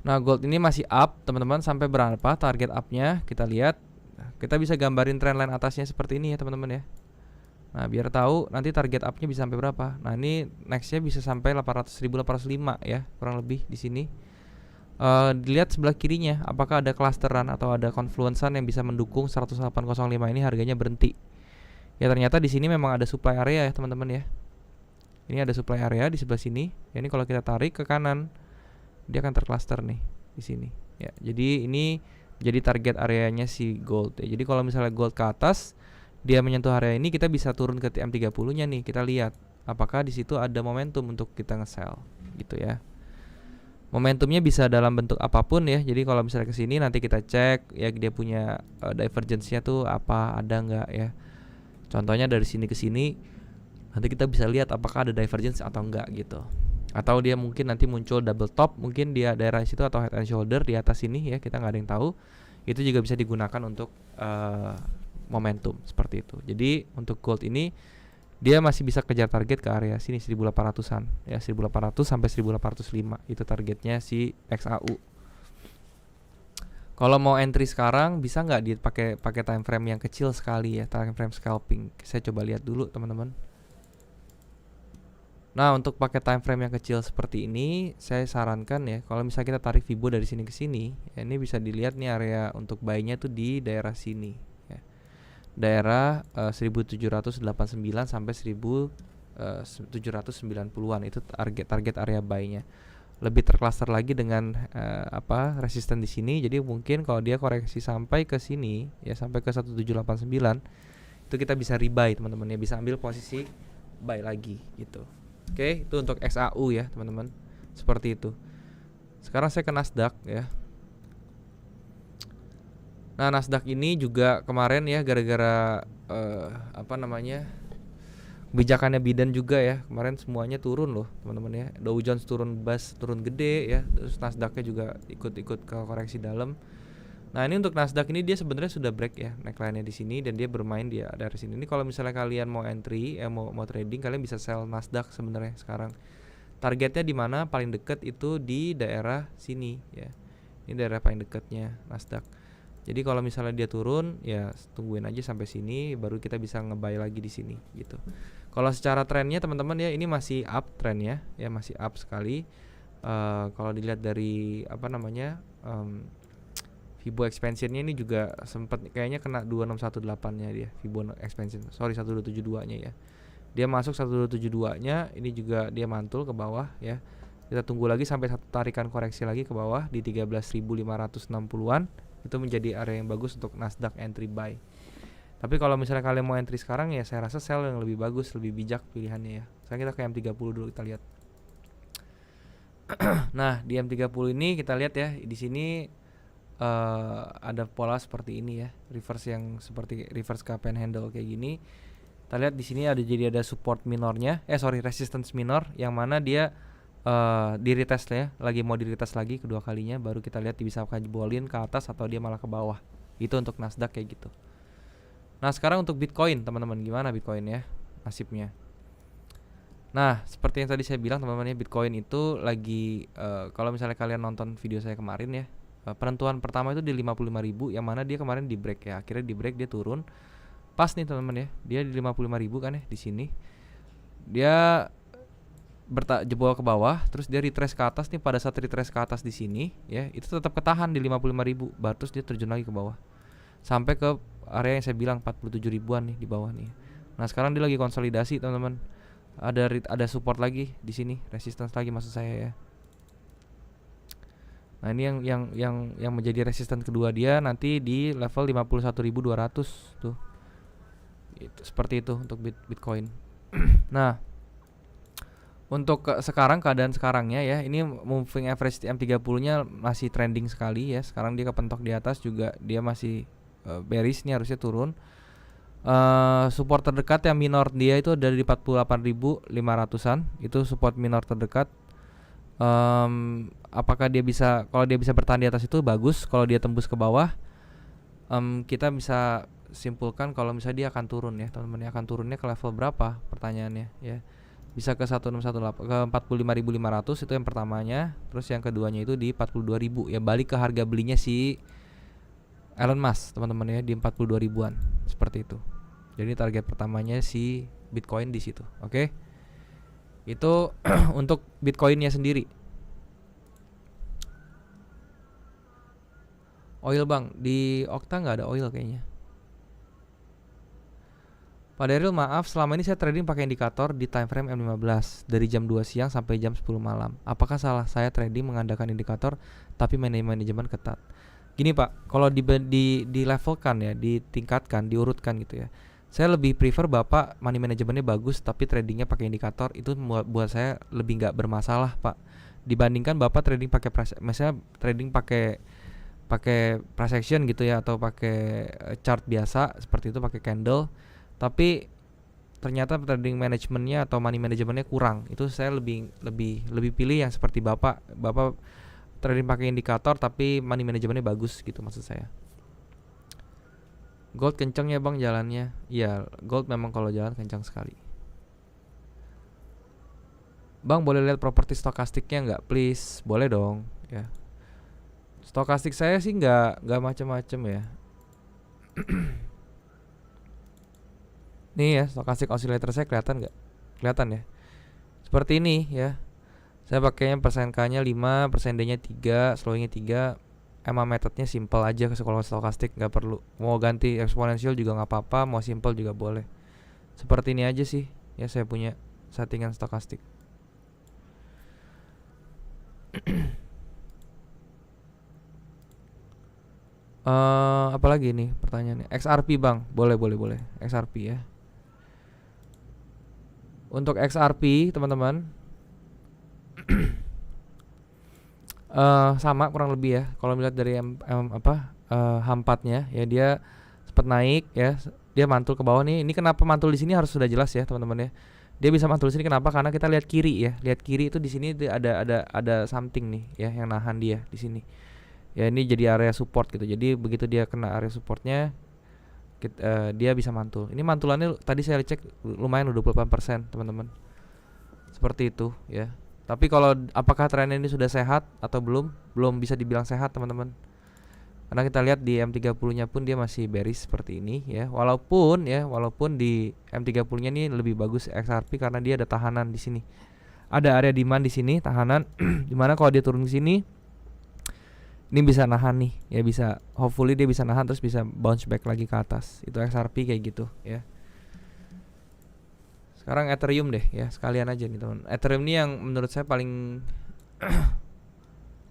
Nah gold ini masih up teman-teman. Sampai berapa target upnya kita lihat. Kita bisa gambarin trendline atasnya seperti ini ya teman-teman ya. Nah biar tahu nanti target upnya bisa sampai berapa. Nah ini nextnya bisa sampai 1805 ya, kurang lebih di sini. Dilihat sebelah kirinya apakah ada clusteran atau ada confluencean yang bisa mendukung 10805 ini harganya berhenti. Ya ternyata di sini memang ada supply area ya teman-teman ya. Ini ada supply area di sebelah sini. Ya, ini kalau kita tarik ke kanan dia akan tercluster nih di sini. Ya jadi ini jadi target areanya si gold. Ya, jadi kalau misalnya gold ke atas dia menyentuh area ini, kita bisa turun ke TM30-nya nih. Kita lihat apakah di situ ada momentum untuk kita nge-sell gitu ya. Momentumnya bisa dalam bentuk apapun ya. Jadi kalau misalnya ke sini nanti kita cek ya dia punya divergence-nya tuh apa, ada nggak ya. Contohnya dari sini ke sini nanti kita bisa lihat apakah ada divergence atau enggak gitu. Atau dia mungkin nanti muncul double top, mungkin dia daerah situ atau head and shoulder di atas sini ya, kita nggak ada yang tahu. Itu juga bisa digunakan untuk momentum seperti itu. Jadi untuk gold ini dia masih bisa kejar target ke area sini 1800-an ya, 1800 sampai 1805 itu targetnya si XAU. Kalau mau entry sekarang bisa nggak pakai time frame yang kecil sekali ya, time frame scalping. Saya coba lihat dulu teman-teman. Nah untuk pakai time frame yang kecil seperti ini saya sarankan ya, kalau misalnya kita tarik Fibo dari sini ke sini ya, ini bisa dilihat nih area untuk buy-nya tuh di daerah sini. Daerah 1789 sampai 1790-an itu target area buy-nya. Lebih tercluster lagi dengan resisten di sini. Jadi mungkin kalau dia koreksi sampai ke sini ya, sampai ke 1789 itu kita bisa rebuy teman-teman ya, bisa ambil posisi buy lagi gitu. Oke, itu untuk XAU ya teman-teman. Seperti itu. Sekarang saya ke Nasdaq ya. Nah Nasdaq ini juga kemarin ya gara-gara kebijakannya Biden juga ya, kemarin semuanya turun loh teman-teman ya. Dow Jones turun gede ya, terus Nasdaqnya juga ikut ke koreksi dalam. Nah ini untuk Nasdaq ini dia sebenarnya sudah break ya neckline-nya di sini dan dia bermain dia dari sini. Ini kalau misalnya kalian mau entry mau trading, kalian bisa sell Nasdaq sebenarnya sekarang. Targetnya di mana? Paling dekat itu di daerah sini ya. Ini daerah paling dekatnya Nasdaq. Jadi kalau misalnya dia turun ya tungguin aja sampai sini baru kita bisa nge-buy lagi di sini gitu. Kalau secara trennya teman-teman ya, ini masih up trennya ya, masih up sekali. Kalau dilihat dari apa namanya, Fibo expansionnya ini juga sempat kayaknya kena 2618-nya dia, Fibo expansion. Sorry, 1272-nya ya. Dia masuk 1272-nya, ini juga dia mantul ke bawah ya. Kita tunggu lagi sampai satu tarikan koreksi lagi ke bawah di 13.560-an. Itu menjadi area yang bagus untuk Nasdaq entry buy. Tapi kalau misalnya kalian mau entry sekarang ya, saya rasa sell yang lebih bagus, lebih bijak pilihannya ya. Sekarang kita ke M30 dulu, kita lihat. Nah, di M30 ini kita lihat ya, di sini ada pola seperti ini ya, reverse yang seperti reverse cup and handle kayak gini. Kita lihat di sini ada support minornya, resistance minor yang mana dia di retest ya, lagi mau di retest lagi kedua kalinya, baru kita lihat bisa jebolin ke atas atau dia malah ke bawah. Itu untuk Nasdaq kayak gitu. Nah, sekarang untuk Bitcoin, teman-teman, gimana Bitcoin ya nasibnya? Nah, seperti yang tadi saya bilang teman-teman ya, Bitcoin itu lagi kalau misalnya kalian nonton video saya kemarin ya, penentuan pertama itu di 55.000, yang mana dia kemarin di break ya. Akhirnya di break, dia turun. Pas nih teman-teman ya, dia di 55.000 kan ya di sini. Dia jebol ke bawah, terus dia retrace ke atas nih. Pada saat retrace ke atas di sini ya, itu tetap ketahan di 55.000, baru terus dia terjun lagi ke bawah sampai ke area yang saya bilang 47 ribuan nih di bawah nih. Nah, sekarang dia lagi konsolidasi teman-teman. Ada support lagi di sini, resistance lagi maksud saya ya. Nah, ini yang menjadi resistance kedua dia nanti di level 51.200 tuh. Itu seperti itu untuk Bitcoin. Nah, untuk sekarang, keadaan sekarangnya ya, ini moving average M30-nya masih trending sekali ya. Sekarang dia kepentok di atas juga, dia masih bearish nih, harusnya turun. Support terdekat yang minor dia itu ada di 48.500-an. Itu support minor terdekat. Apakah dia bisa, kalau dia bisa bertahan di atas itu bagus. Kalau dia tembus ke bawah, kita bisa simpulkan kalau misalnya dia akan turun ya teman-teman. Akan turunnya ke level berapa pertanyaannya ya. Bisa ke 1618, ke 45.500 itu yang pertamanya. Terus yang keduanya itu di 42.000 ya, balik ke harga belinya si Elon Musk teman-teman ya, di 42 ribuan seperti itu. Jadi target pertamanya si Bitcoin di situ. Oke. Itu untuk Bitcoinnya sendiri. Oil bang, di Okta nggak ada oil kayaknya. Pak Daryl, maaf, selama ini saya trading pakai indikator di time frame M15 dari jam 2 siang sampai jam 10 malam. Apakah salah saya trading mengandalkan indikator tapi manajemen ketat? Gini Pak, kalau di levelkan ya, ditingkatkan, diurutkan gitu ya. Saya lebih prefer Bapak money manajemennya bagus tapi tradingnya pakai indikator, itu buat saya lebih nggak bermasalah Pak. Dibandingkan Bapak trading pakai misalnya trading pakai price action gitu ya, atau pakai chart biasa seperti itu, pakai candle, tapi ternyata trading manajemennya atau money manajemennya kurang. Itu saya lebih pilih yang seperti Bapak trading pakai indikator tapi money manajemennya bagus gitu maksud saya. Gold kencang ya bang jalannya. Iya, gold memang kalau jalan kencang sekali. Bang, boleh lihat properti stokastiknya nggak please? Boleh dong ya. Stokastik saya sih nggak macam-macam ya. Nih ya, stokastik oscillator saya kelihatan nggak? Kelihatan ya. Seperti ini ya. Saya pakainya persen K-nya 5, persen D-nya 3, slowing-nya 3. Emang metodenya simple aja kalau stokastik, nggak perlu. Mau ganti eksponensial juga nggak apa-apa, mau simple juga boleh. Seperti ini aja sih ya saya punya settingan stokastik. Apalagi nih pertanyaannya? XRP bang, boleh XRP ya. Untuk XRP teman-teman, sama kurang lebih ya. Kalau melihat dari H4-nya ya, dia sempat naik ya, dia mantul ke bawah nih. Ini kenapa mantul di sini harus sudah jelas ya teman-teman ya. Dia bisa mantul di sini kenapa? Karena kita lihat kiri ya. Lihat kiri itu di sini ada something nih ya yang nahan dia di sini. Ya ini jadi area support gitu. Jadi begitu dia kena area supportnya, dia bisa mantul. Ini mantulannya tadi saya cek lumayan udah 28% teman-teman. Seperti itu ya. Tapi kalau apakah tren ini sudah sehat atau belum bisa dibilang sehat teman-teman. Karena kita lihat di M30-nya pun dia masih bearish seperti ini ya. Walaupun di M30-nya ini lebih bagus XRP karena dia ada tahanan di sini. Ada area demand di sini, tahanan dimana kalau dia turun ke sini ini bisa nahan nih ya, bisa hopefully dia bisa nahan terus bisa bounce back lagi ke atas. Itu XRP kayak gitu ya. Sekarang Ethereum deh ya, sekalian aja nih teman. Ethereum ini yang menurut saya paling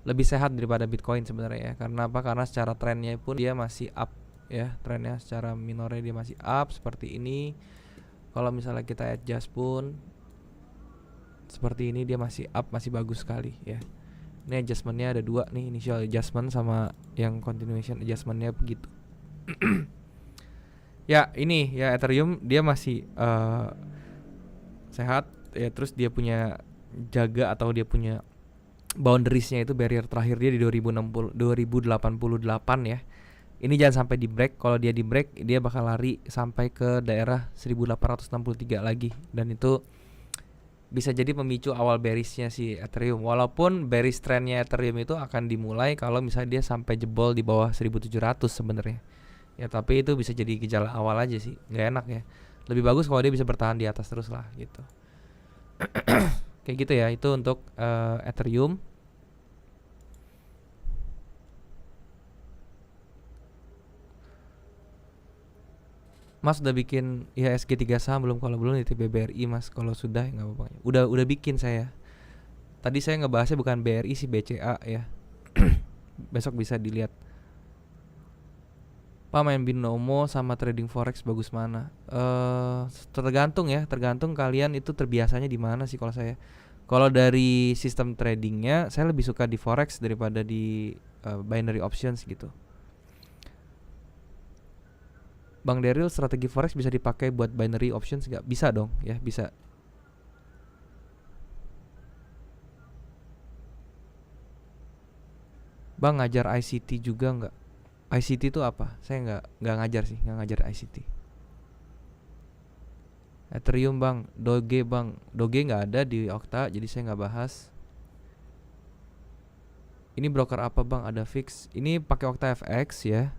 lebih sehat daripada Bitcoin sebenarnya ya. Karena apa? Karena secara trennya pun dia masih up ya. Trennya secara minornya dia masih up seperti ini. Kalau misalnya kita adjust pun seperti ini dia masih up, masih bagus sekali ya. Ini adjustmentnya ada dua nih, initial adjustment sama yang continuation adjustmentnya begitu. Ya ini ya Ethereum dia masih sehat ya, terus dia punya jaga atau dia punya boundariesnya itu barrier terakhir dia di 2088 ya. Ini jangan sampai di break. Kalau dia di break dia bakal lari sampai ke daerah 1863 lagi, dan itu bisa jadi pemicu awal bearishnya si Ethereum. Walaupun bearish trendnya Ethereum itu akan dimulai kalau misalnya dia sampai jebol di bawah 1700 sebenarnya. Ya tapi itu bisa jadi gejala awal aja sih, nggak enak ya. Lebih bagus kalau dia bisa bertahan di atas terus lah gitu. Kayak gitu ya, itu untuk Ethereum. Mas udah bikin IHSG 3 saham belum? Kalau belum di BBRI Mas. Kalau sudah ya nggak apa-apa. Udah bikin saya. Tadi saya ngebahasnya bukan BRI sih, BCA ya. Besok bisa dilihat. Pak, main binomo sama trading forex bagus mana? Tergantung ya, tergantung kalian itu terbiasanya di mana sih kalau saya. Kalau dari sistem tradingnya, saya lebih suka di forex daripada di binary options gitu. Bang Daryl, strategi forex bisa dipakai buat binary options nggak? Bisa dong ya, bisa. Bang ngajar ICT juga nggak? ICT itu apa? Saya nggak ngajar sih, nggak ngajar ICT. Ethereum bang, Doge bang, Doge nggak ada di Okta, jadi saya nggak bahas. Ini broker apa bang? Ada fix? Ini pakai Okta FX ya.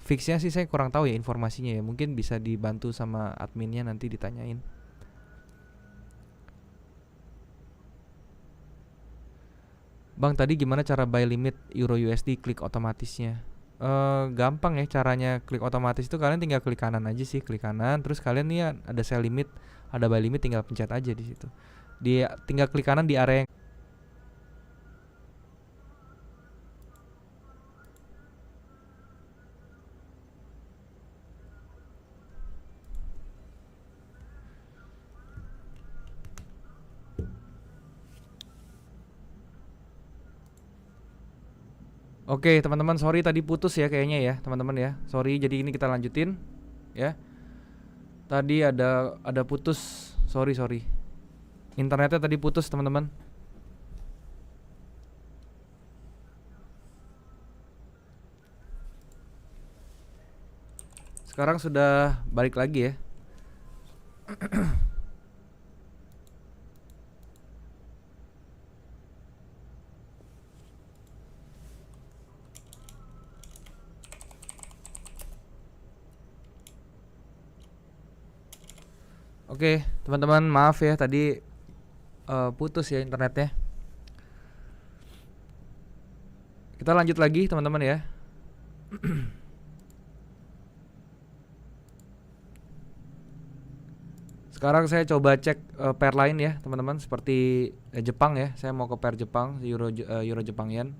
Fixnya sih saya kurang tahu ya informasinya ya. Mungkin bisa dibantu sama adminnya, nanti ditanyain. Bang, tadi gimana cara buy limit Euro USD klik otomatisnya? Gampang ya caranya klik otomatis itu, kalian tinggal klik kanan aja sih, klik kanan, terus kalian nih ada sell limit, ada buy limit, tinggal pencet aja di situ. Dia tinggal klik kanan di area yang Oke, teman-teman, sorry tadi putus ya kayaknya ya, teman-teman ya. Sorry, jadi ini kita lanjutin ya. Tadi ada putus. Sorry. Internetnya tadi putus, teman-teman. Sekarang sudah balik lagi ya. Oke, teman-teman, maaf ya tadi putus ya internetnya. Kita lanjut lagi, teman-teman ya. Sekarang saya coba cek pair lain ya, teman-teman, seperti Jepang ya. Saya mau ke pair Jepang, Euro Jepang Yen.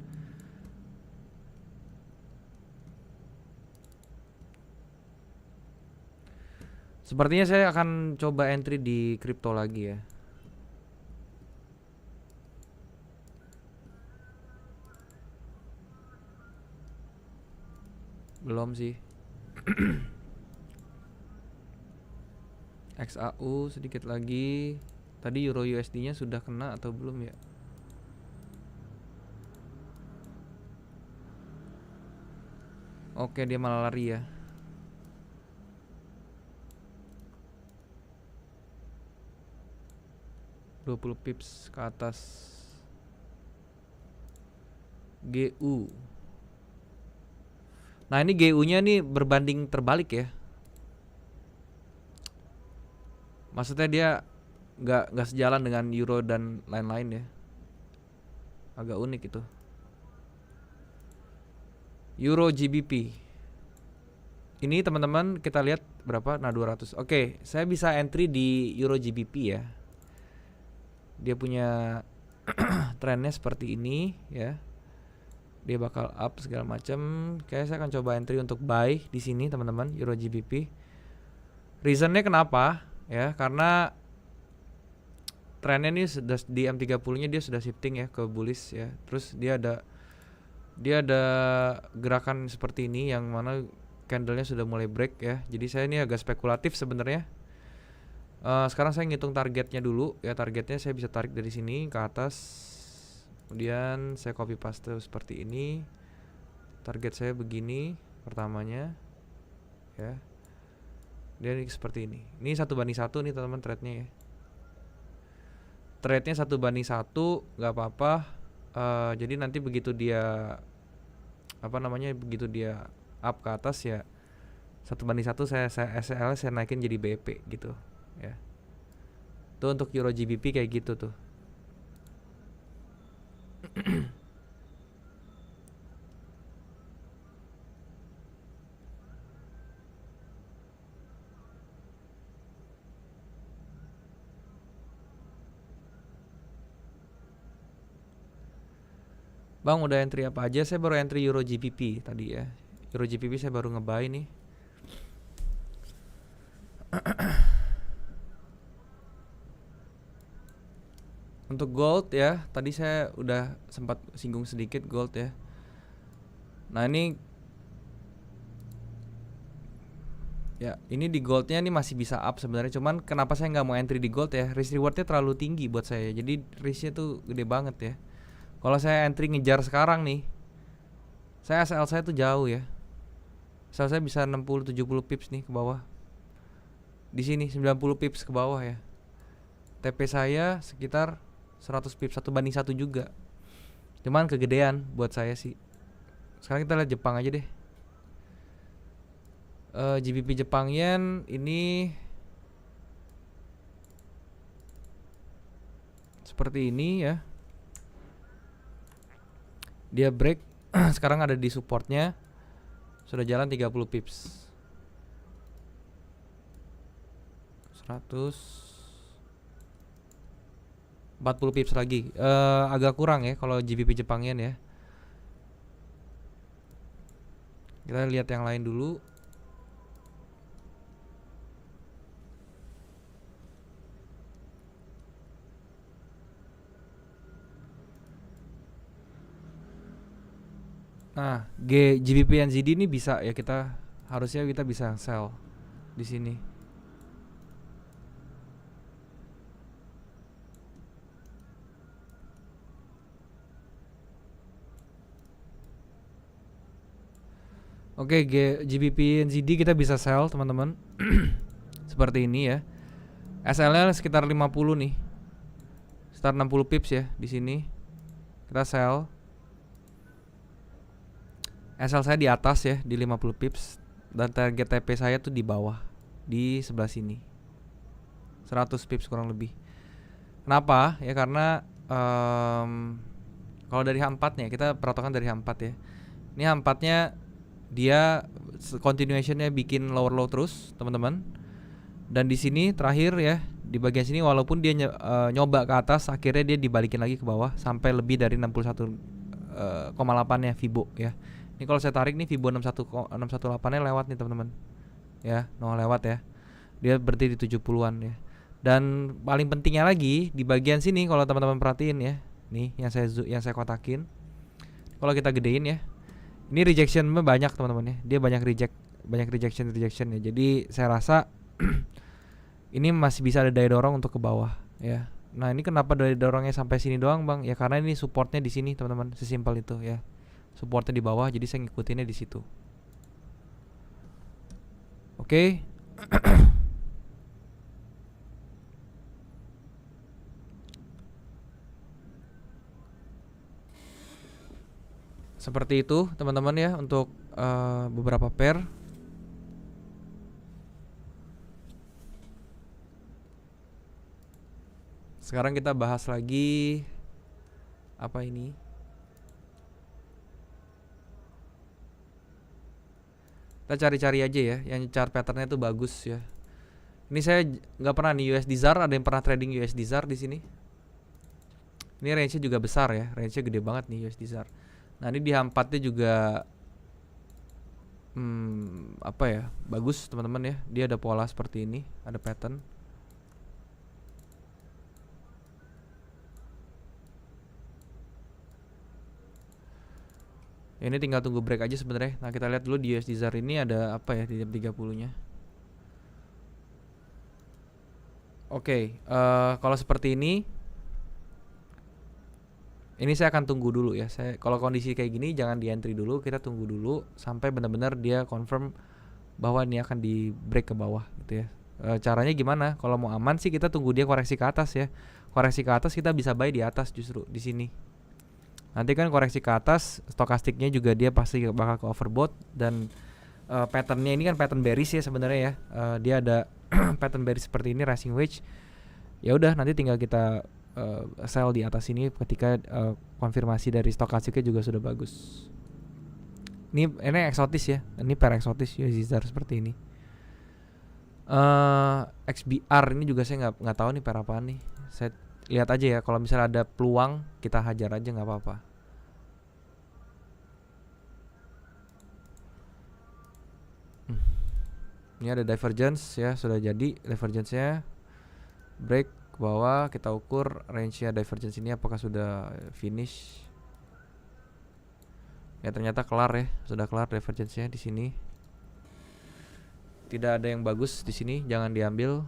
Sepertinya saya akan coba entry di kripto lagi ya. Belum sih. XAU sedikit lagi. Tadi Euro USD-nya sudah kena atau belum ya? Oke, dia malah lari ya. $20 pips ke atas. GU Nah ini GU-nya nih berbanding terbalik ya. Maksudnya dia nggak sejalan dengan euro dan lain-lain ya. Agak unik itu. Euro GBP. Ini teman-teman kita lihat berapa? Nah 200. Oke, saya bisa entry di Euro GBP ya. Dia punya trennya seperti ini ya. Dia bakal up segala macam. Kayak saya akan coba entry untuk buy di sini teman-teman, Euro GBP. Reasonnya kenapa? Ya, karena trennya nih sudah di M30-nya dia sudah shifting ya ke bullish ya. Terus dia ada gerakan seperti ini yang mana candlenya sudah mulai break ya. Jadi saya ini agak spekulatif sebenarnya. Sekarang saya ngitung targetnya dulu ya. Targetnya saya bisa tarik dari sini ke atas. Kemudian saya copy paste seperti ini. Target saya begini pertamanya ya. Dia seperti ini. Ini 1:1 nih teman-teman trade-nya ya. Trade-nya 1:1 nggak apa-apa. Jadi nanti begitu dia begitu dia up ke atas ya 1:1 saya SL saya naikin jadi BP gitu ya. Itu untuk Euro GBP kayak gitu tuh. Bang udah entry apa aja? Saya baru entry Euro GBP tadi ya. Euro GBP saya baru nge-buy nih. Untuk gold ya, tadi saya udah sempat singgung sedikit gold ya. Nah ini ya, ini di goldnya nih masih bisa up sebenarnya. Cuman kenapa saya nggak mau entry di gold ya? Risk rewardnya terlalu tinggi buat saya. Jadi risknya tuh gede banget ya. Kalau saya entry ngejar sekarang nih, SL saya tuh jauh ya. SL saya bisa 60-70 pips nih ke bawah. Di sini 90 pips ke bawah ya. TP saya sekitar 100 pips 1:1 juga. Cuman kegedean buat saya sih. Sekarang kita lihat Jepang aja deh. GBP Jepang Yen ini seperti ini ya. Dia break sekarang ada di supportnya. Sudah jalan 30 pips 140 pips lagi. Agak kurang ya kalau GBP Jepang Yen ya. Kita lihat yang lain dulu. Nah, GBP NZD ini bisa ya, harusnya kita bisa sell di sini. Oke, GBP NZD kita bisa sell teman-teman. Seperti ini ya. SL-nya sekitar 50 nih. Start 60 pips ya di sini. Kita sell. SL saya di atas ya di 50 pips dan target TP saya tuh di bawah di sebelah sini. 100 pips kurang lebih. Kenapa? Ya karena kalau dari H4 nya kita peratokan dari H4 ya. Ini H4 nya dia continuationnya bikin lower low terus teman-teman. Dan di sini terakhir ya di bagian sini walaupun dia nyoba ke atas, akhirnya dia dibalikin lagi ke bawah sampai lebih dari 61,8 nya Fibo ya. Ini kalau saya tarik nih Fibo 618-nya lewat nih teman-teman. Ya, lewat ya. Dia berarti di 70-an ya. Dan paling pentingnya lagi di bagian sini kalau teman-teman perhatiin ya. Nih yang saya kotakin. Kalau kita gedein ya. Ini rejectionnya banyak teman-teman ya. Dia banyak rejection ya. Jadi saya rasa ini masih bisa ada daya dorong untuk ke bawah ya. Nah, ini kenapa daya dorongnya sampai sini doang, Bang? Ya karena ini supportnya di sini, teman-teman. Sesimpel itu ya. Supportnya di bawah, jadi saya ngikutinnya di situ. Oke. Seperti itu teman-teman ya untuk beberapa pair. Sekarang kita bahas lagi apa ini? Kita cari-cari aja ya, yang chart patternnya tuh bagus ya. Ini saya nggak pernah nih USD ZAR, ada yang pernah trading USD ZAR di sini? Ini range-nya juga besar ya, range-nya gede banget nih USD ZAR. Nah ini di H4-nya juga apa ya, bagus teman-teman ya. Dia ada pola seperti ini, ada pattern. Ya, ini tinggal tunggu break aja sebenarnya. Nah kita lihat dulu di USD ZAR ini ada apa ya di jam 30-nya. Oke, kalau seperti ini saya akan tunggu dulu ya. Saya kalau kondisi kayak gini jangan di entry dulu, kita tunggu dulu sampai benar-benar dia confirm bahwa ini akan di break ke bawah gitu ya. Caranya gimana? Kalau mau aman sih kita tunggu dia koreksi ke atas ya. Koreksi ke atas kita bisa buy di atas justru di sini. Nanti kan koreksi ke atas, stokastiknya juga dia pasti bakal ke overbought dan patternnya ini kan pattern bearish ya sebenarnya ya. Dia ada pattern bearish seperti ini, rising wedge. Ya udah nanti tinggal kita sell di atas ini ketika konfirmasi dari stokastiknya juga sudah bagus. Ini eksotis ya. Ini pair eksotis USD ZAR seperti ini. XBR ini juga saya nggak tahu nih pair apaan nih. Saya lihat aja ya, kalau misalnya ada peluang kita hajar aja nggak apa-apa. Ini ada divergence ya, sudah jadi divergence-nya. Break ke bawah, kita ukur range-nya divergence ini apakah sudah finish. Ya ternyata kelar ya, sudah kelar divergence-nya di sini. Tidak ada yang bagus di sini, jangan diambil.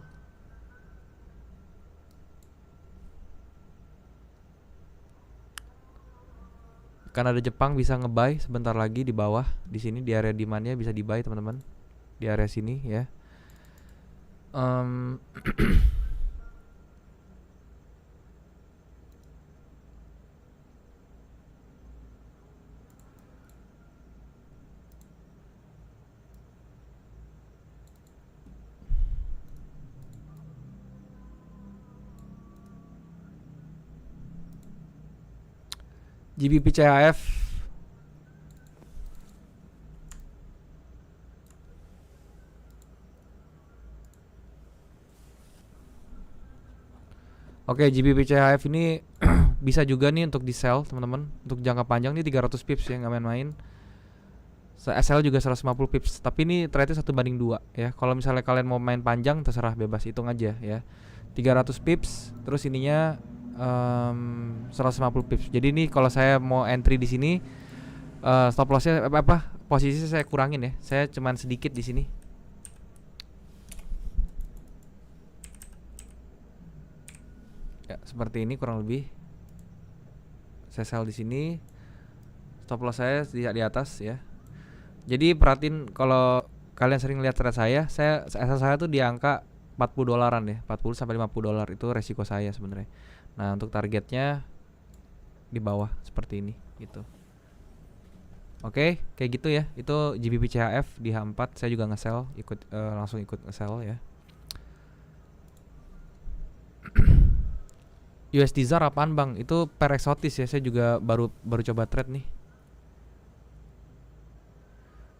Kan ada Jepang bisa nge-buy sebentar lagi di bawah, di sini di area demand-nya bisa di-buy teman-teman. Di area sini ya. GBP CHF Oke, GBP CHF ini bisa juga nih untuk di sell teman-teman. Untuk jangka panjang nih 300 pips ya, nggak main-main. SL juga 150 pips. Tapi ini trade-nya 1/2 ya. Kalau misalnya kalian mau main panjang terserah, bebas, hitung aja ya. 300 pips, terus ininya 150 pips. Jadi ini kalau saya mau entry di sini, stop lossnya posisi saya kurangin ya. Saya cuman sedikit di sini. Ya, seperti ini kurang lebih. Saya sell di sini. Stop loss saya di atas ya. Jadi perhatiin kalau kalian sering lihat trade saya SL saya tuh di angka 40 dolaran ya. 40 sampai 50 dolar itu resiko saya sebenarnya. Nah, untuk targetnya di bawah seperti ini gitu. Oke, kayak gitu ya. Itu GBP CHF di H4 saya juga nge-sell, langsung ikut nge-sell ya. USD ZAR apaan bang? Itu pair eksotis ya. Saya juga baru coba trade nih.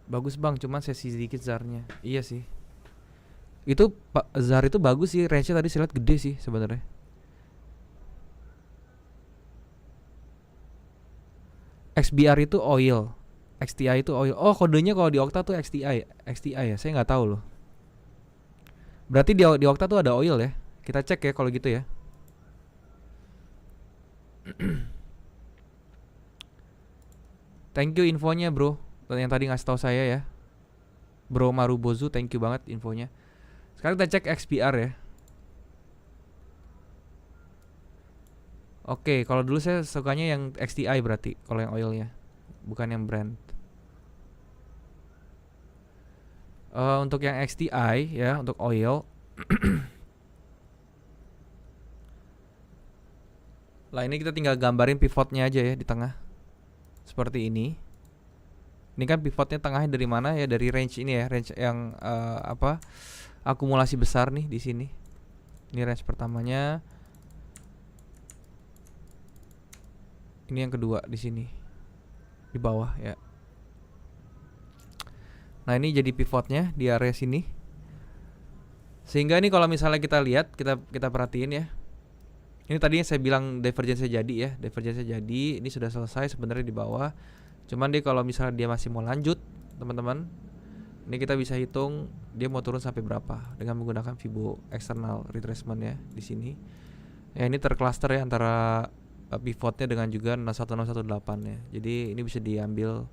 Bagus bang, cuman sesi sedikit ZAR-nya. Iya sih. Itu ZAR itu bagus sih. Range-nya tadi saya lihat gede sih sebenarnya. XBR itu oil, XTI itu oil. Oh, kodenya kalau di Okta tuh XTI ya. Saya nggak tahu loh. Berarti di Okta tuh ada oil ya. Kita cek ya kalau gitu ya. Thank you infonya bro, yang tadi ngasih tahu saya ya, Bro Marubozu. Thank you banget infonya. Sekarang kita cek XBR ya. Oke, kalau dulu saya sukanya yang XTI berarti, kalau yang oilnya, bukan yang brand. Untuk yang XTI ya, untuk oil. Lah ini kita tinggal gambarin pivotnya aja ya di tengah. Seperti ini. Ini kan pivotnya tengahnya dari mana ya? Dari range ini ya, range yang akumulasi besar nih di sini. Ini range pertamanya. Ini yang kedua di sini. Di bawah ya. Nah, ini jadi pivotnya di area sini. Sehingga ini kalau misalnya kita lihat, kita perhatiin ya. Ini tadinya saya bilang divergence jadi ya, divergence jadi, ini sudah selesai sebenarnya di bawah. Cuman dia kalau misalnya dia masih mau lanjut, teman-teman, ini kita bisa hitung dia mau turun sampai berapa dengan menggunakan Fibo external retracement ya di sini. Ya ini tercluster ya antara pivotnya dengan juga 61618 ya. Jadi ini bisa diambil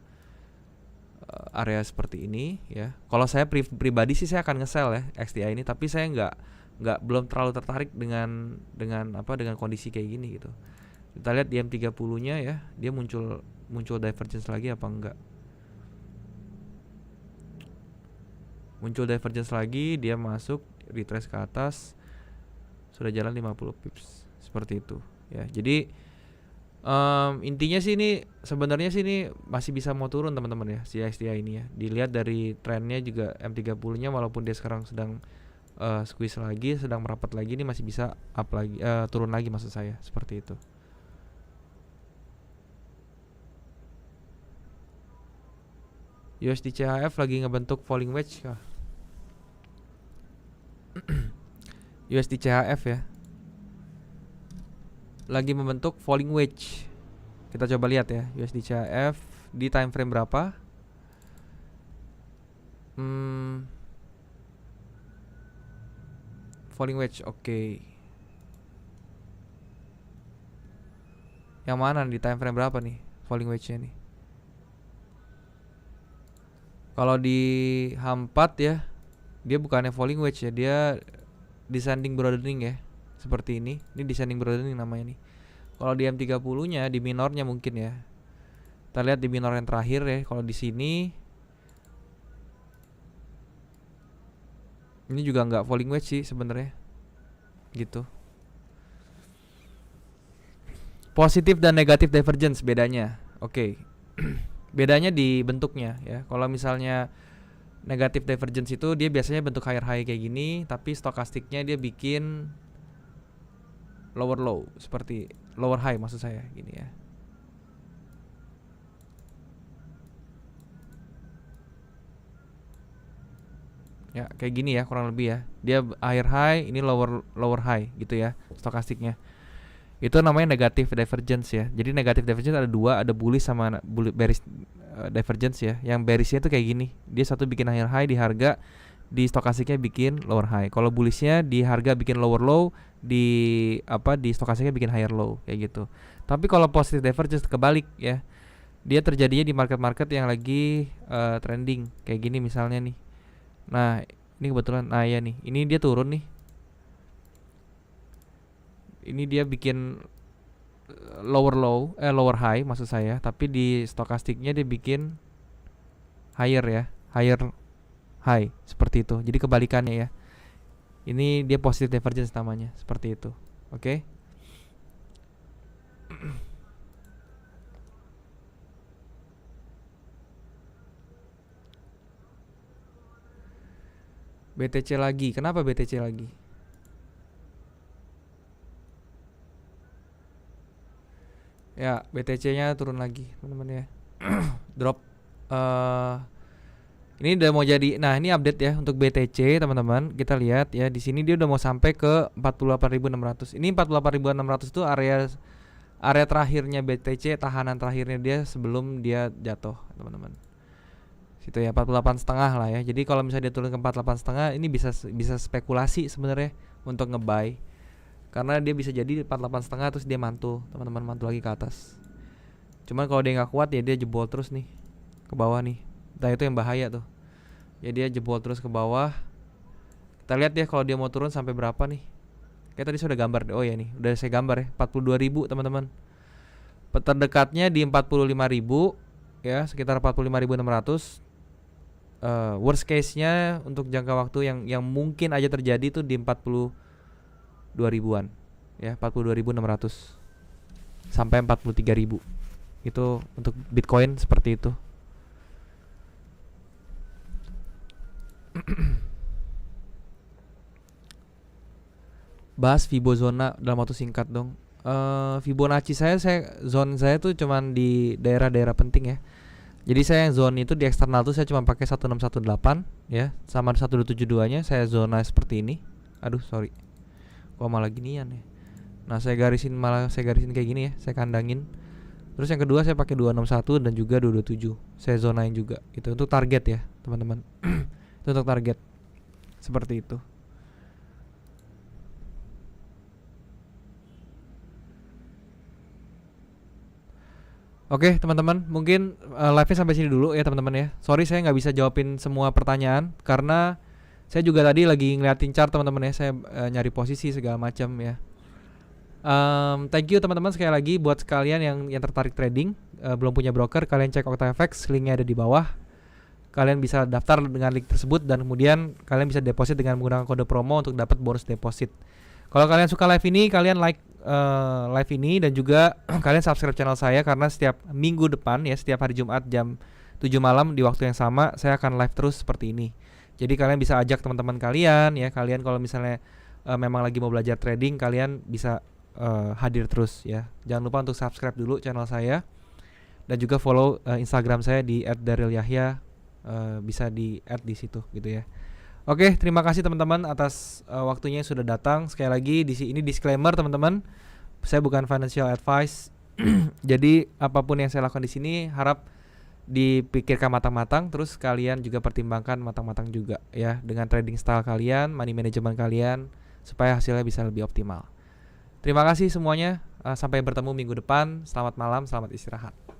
area seperti ini ya. Kalau saya pribadi sih saya akan nge-sell ya XDI ini, tapi saya belum terlalu tertarik dengan kondisi kayak gini gitu. Kita lihat di M30-nya ya, dia muncul divergence lagi apa enggak. Muncul divergence lagi, dia masuk retrace ke atas, sudah jalan 50 pips seperti itu ya. Jadi intinya sih ini sebenarnya sih ini masih bisa mau turun teman-teman ya si XDI ini ya. Dilihat dari trennya juga M30-nya walaupun dia sekarang sedang squeeze lagi, sedang merapat lagi, ini masih bisa up lagi, turun lagi maksud saya, seperti itu. USD CHF lagi ngebentuk falling wedge kah? USD CHF ya, lagi membentuk falling wedge. Kita coba lihat ya USD CHF di time frame berapa. Falling wedge, oke. Yang mana di time frame berapa nih falling wedge-nya nih? Kalau di H4 ya, dia bukannya falling wedge ya, dia descending broadening ya. Seperti ini descending broadening namanya nih. Kalau di M30-nya, di minornya mungkin ya. Kita lihat di minor yang terakhir ya. Kalau di sini ini juga nggak falling wedge sih sebenarnya. Gitu. Positif dan negatif divergence bedanya. Oke. Bedanya di bentuknya ya. Kalau misalnya negatif divergence itu dia biasanya bentuk higher high kayak gini, tapi stokastiknya dia bikin lower low, seperti lower high maksud saya gini ya. Ya kayak gini ya kurang lebih ya. Dia higher high, ini lower high gitu ya stokastiknya. Itu namanya negatif divergence ya. Jadi negatif divergence ada dua, ada bullish sama bearish divergence ya. Yang bearishnya tuh kayak gini, dia satu bikin higher high di harga, di stokastiknya bikin lower high. Kalau bullishnya di harga bikin lower low, di stokastiknya bikin higher low kayak gitu. Tapi kalau positive divergence kebalik ya, dia terjadinya di market-market yang lagi trending kayak gini misalnya nih. Nah ini kebetulan, nah ya nih, ini dia turun nih. Ini dia bikin lower high maksud saya, tapi di stokastiknya dia bikin higher ya, higher high seperti itu. Jadi kebalikannya ya. Ini dia positive divergence namanya, seperti itu. Oke. BTC lagi. Kenapa BTC lagi? Ya, BTC-nya turun lagi, teman-teman ya. Drop. Ini udah mau jadi. Nah, ini update ya untuk BTC, teman-teman. Kita lihat ya, di sini dia udah mau sampai ke 48.600. Ini 48.600 itu area terakhirnya BTC, tahanan terakhirnya dia sebelum dia jatuh, teman-teman. Situ ya, 48,5 lah ya. Jadi kalau misalnya dia turun ke 48,5, ini bisa spekulasi sebenarnya untuk nge-buy. Karena dia bisa jadi 48,5 terus dia mantul, teman-teman, mantul lagi ke atas. Cuman kalau dia nggak kuat ya dia jebol terus nih ke bawah nih. Nah itu yang bahaya tuh. Ya dia jebol terus ke bawah. Kita lihat ya kalau dia mau turun sampai berapa nih. Kayak tadi sudah gambar. Oh ya nih, udah saya gambar ya. 42.000 teman-teman. Terdekatnya di 45.000 ya, sekitar 45.600. Worst case-nya untuk jangka waktu yang mungkin aja terjadi tuh di 42.000-an ya, 42.600 sampai 43.000. Itu untuk Bitcoin seperti itu. Bahas Fibo zona dalam waktu singkat dong. Fibonacci saya zone saya tuh cuman di daerah-daerah penting ya. Jadi saya yang zone itu di eksternal tuh saya cuma pakai 1618 ya, sama 1272-nya saya zona seperti ini. Aduh, sorry. Kok malah ginian ya. Nah, saya garisin kayak gini ya, saya kandangin. Terus yang kedua saya pakai 261 dan juga 227. Saya zonain juga. Itu untuk target ya, teman-teman. Itu untuk target. Seperti itu. Oke teman-teman, mungkin live-nya sampai sini dulu ya teman-teman ya. Sorry saya nggak bisa jawabin semua pertanyaan karena saya juga tadi lagi ngeliatin chart teman-teman ya. Saya nyari posisi segala macam ya. Thank you teman-teman sekali lagi buat kalian yang tertarik trading, belum punya broker, kalian cek OctaFX, linknya ada di bawah. Kalian bisa daftar dengan link tersebut dan kemudian kalian bisa deposit dengan menggunakan kode promo untuk dapat bonus deposit. Kalau kalian suka live ini, kalian like live ini dan juga kalian subscribe channel saya karena setiap minggu depan ya, setiap hari Jumat jam 7 malam di waktu yang sama saya akan live terus seperti ini. Jadi kalian bisa ajak teman-teman kalian ya, kalian kalau misalnya memang lagi mau belajar trading, kalian bisa hadir terus ya. Jangan lupa untuk subscribe dulu channel saya dan juga follow Instagram saya di @darylyahya, bisa di add di situ gitu ya. Oke, terima kasih teman-teman atas waktunya yang sudah datang. Sekali lagi ini disclaimer teman-teman, saya bukan financial advice. Jadi apapun yang saya lakukan di sini harap dipikirkan matang-matang, terus kalian juga pertimbangkan matang-matang juga ya dengan trading style kalian, money management kalian supaya hasilnya bisa lebih optimal. Terima kasih semuanya, sampai bertemu minggu depan. Selamat malam, selamat istirahat.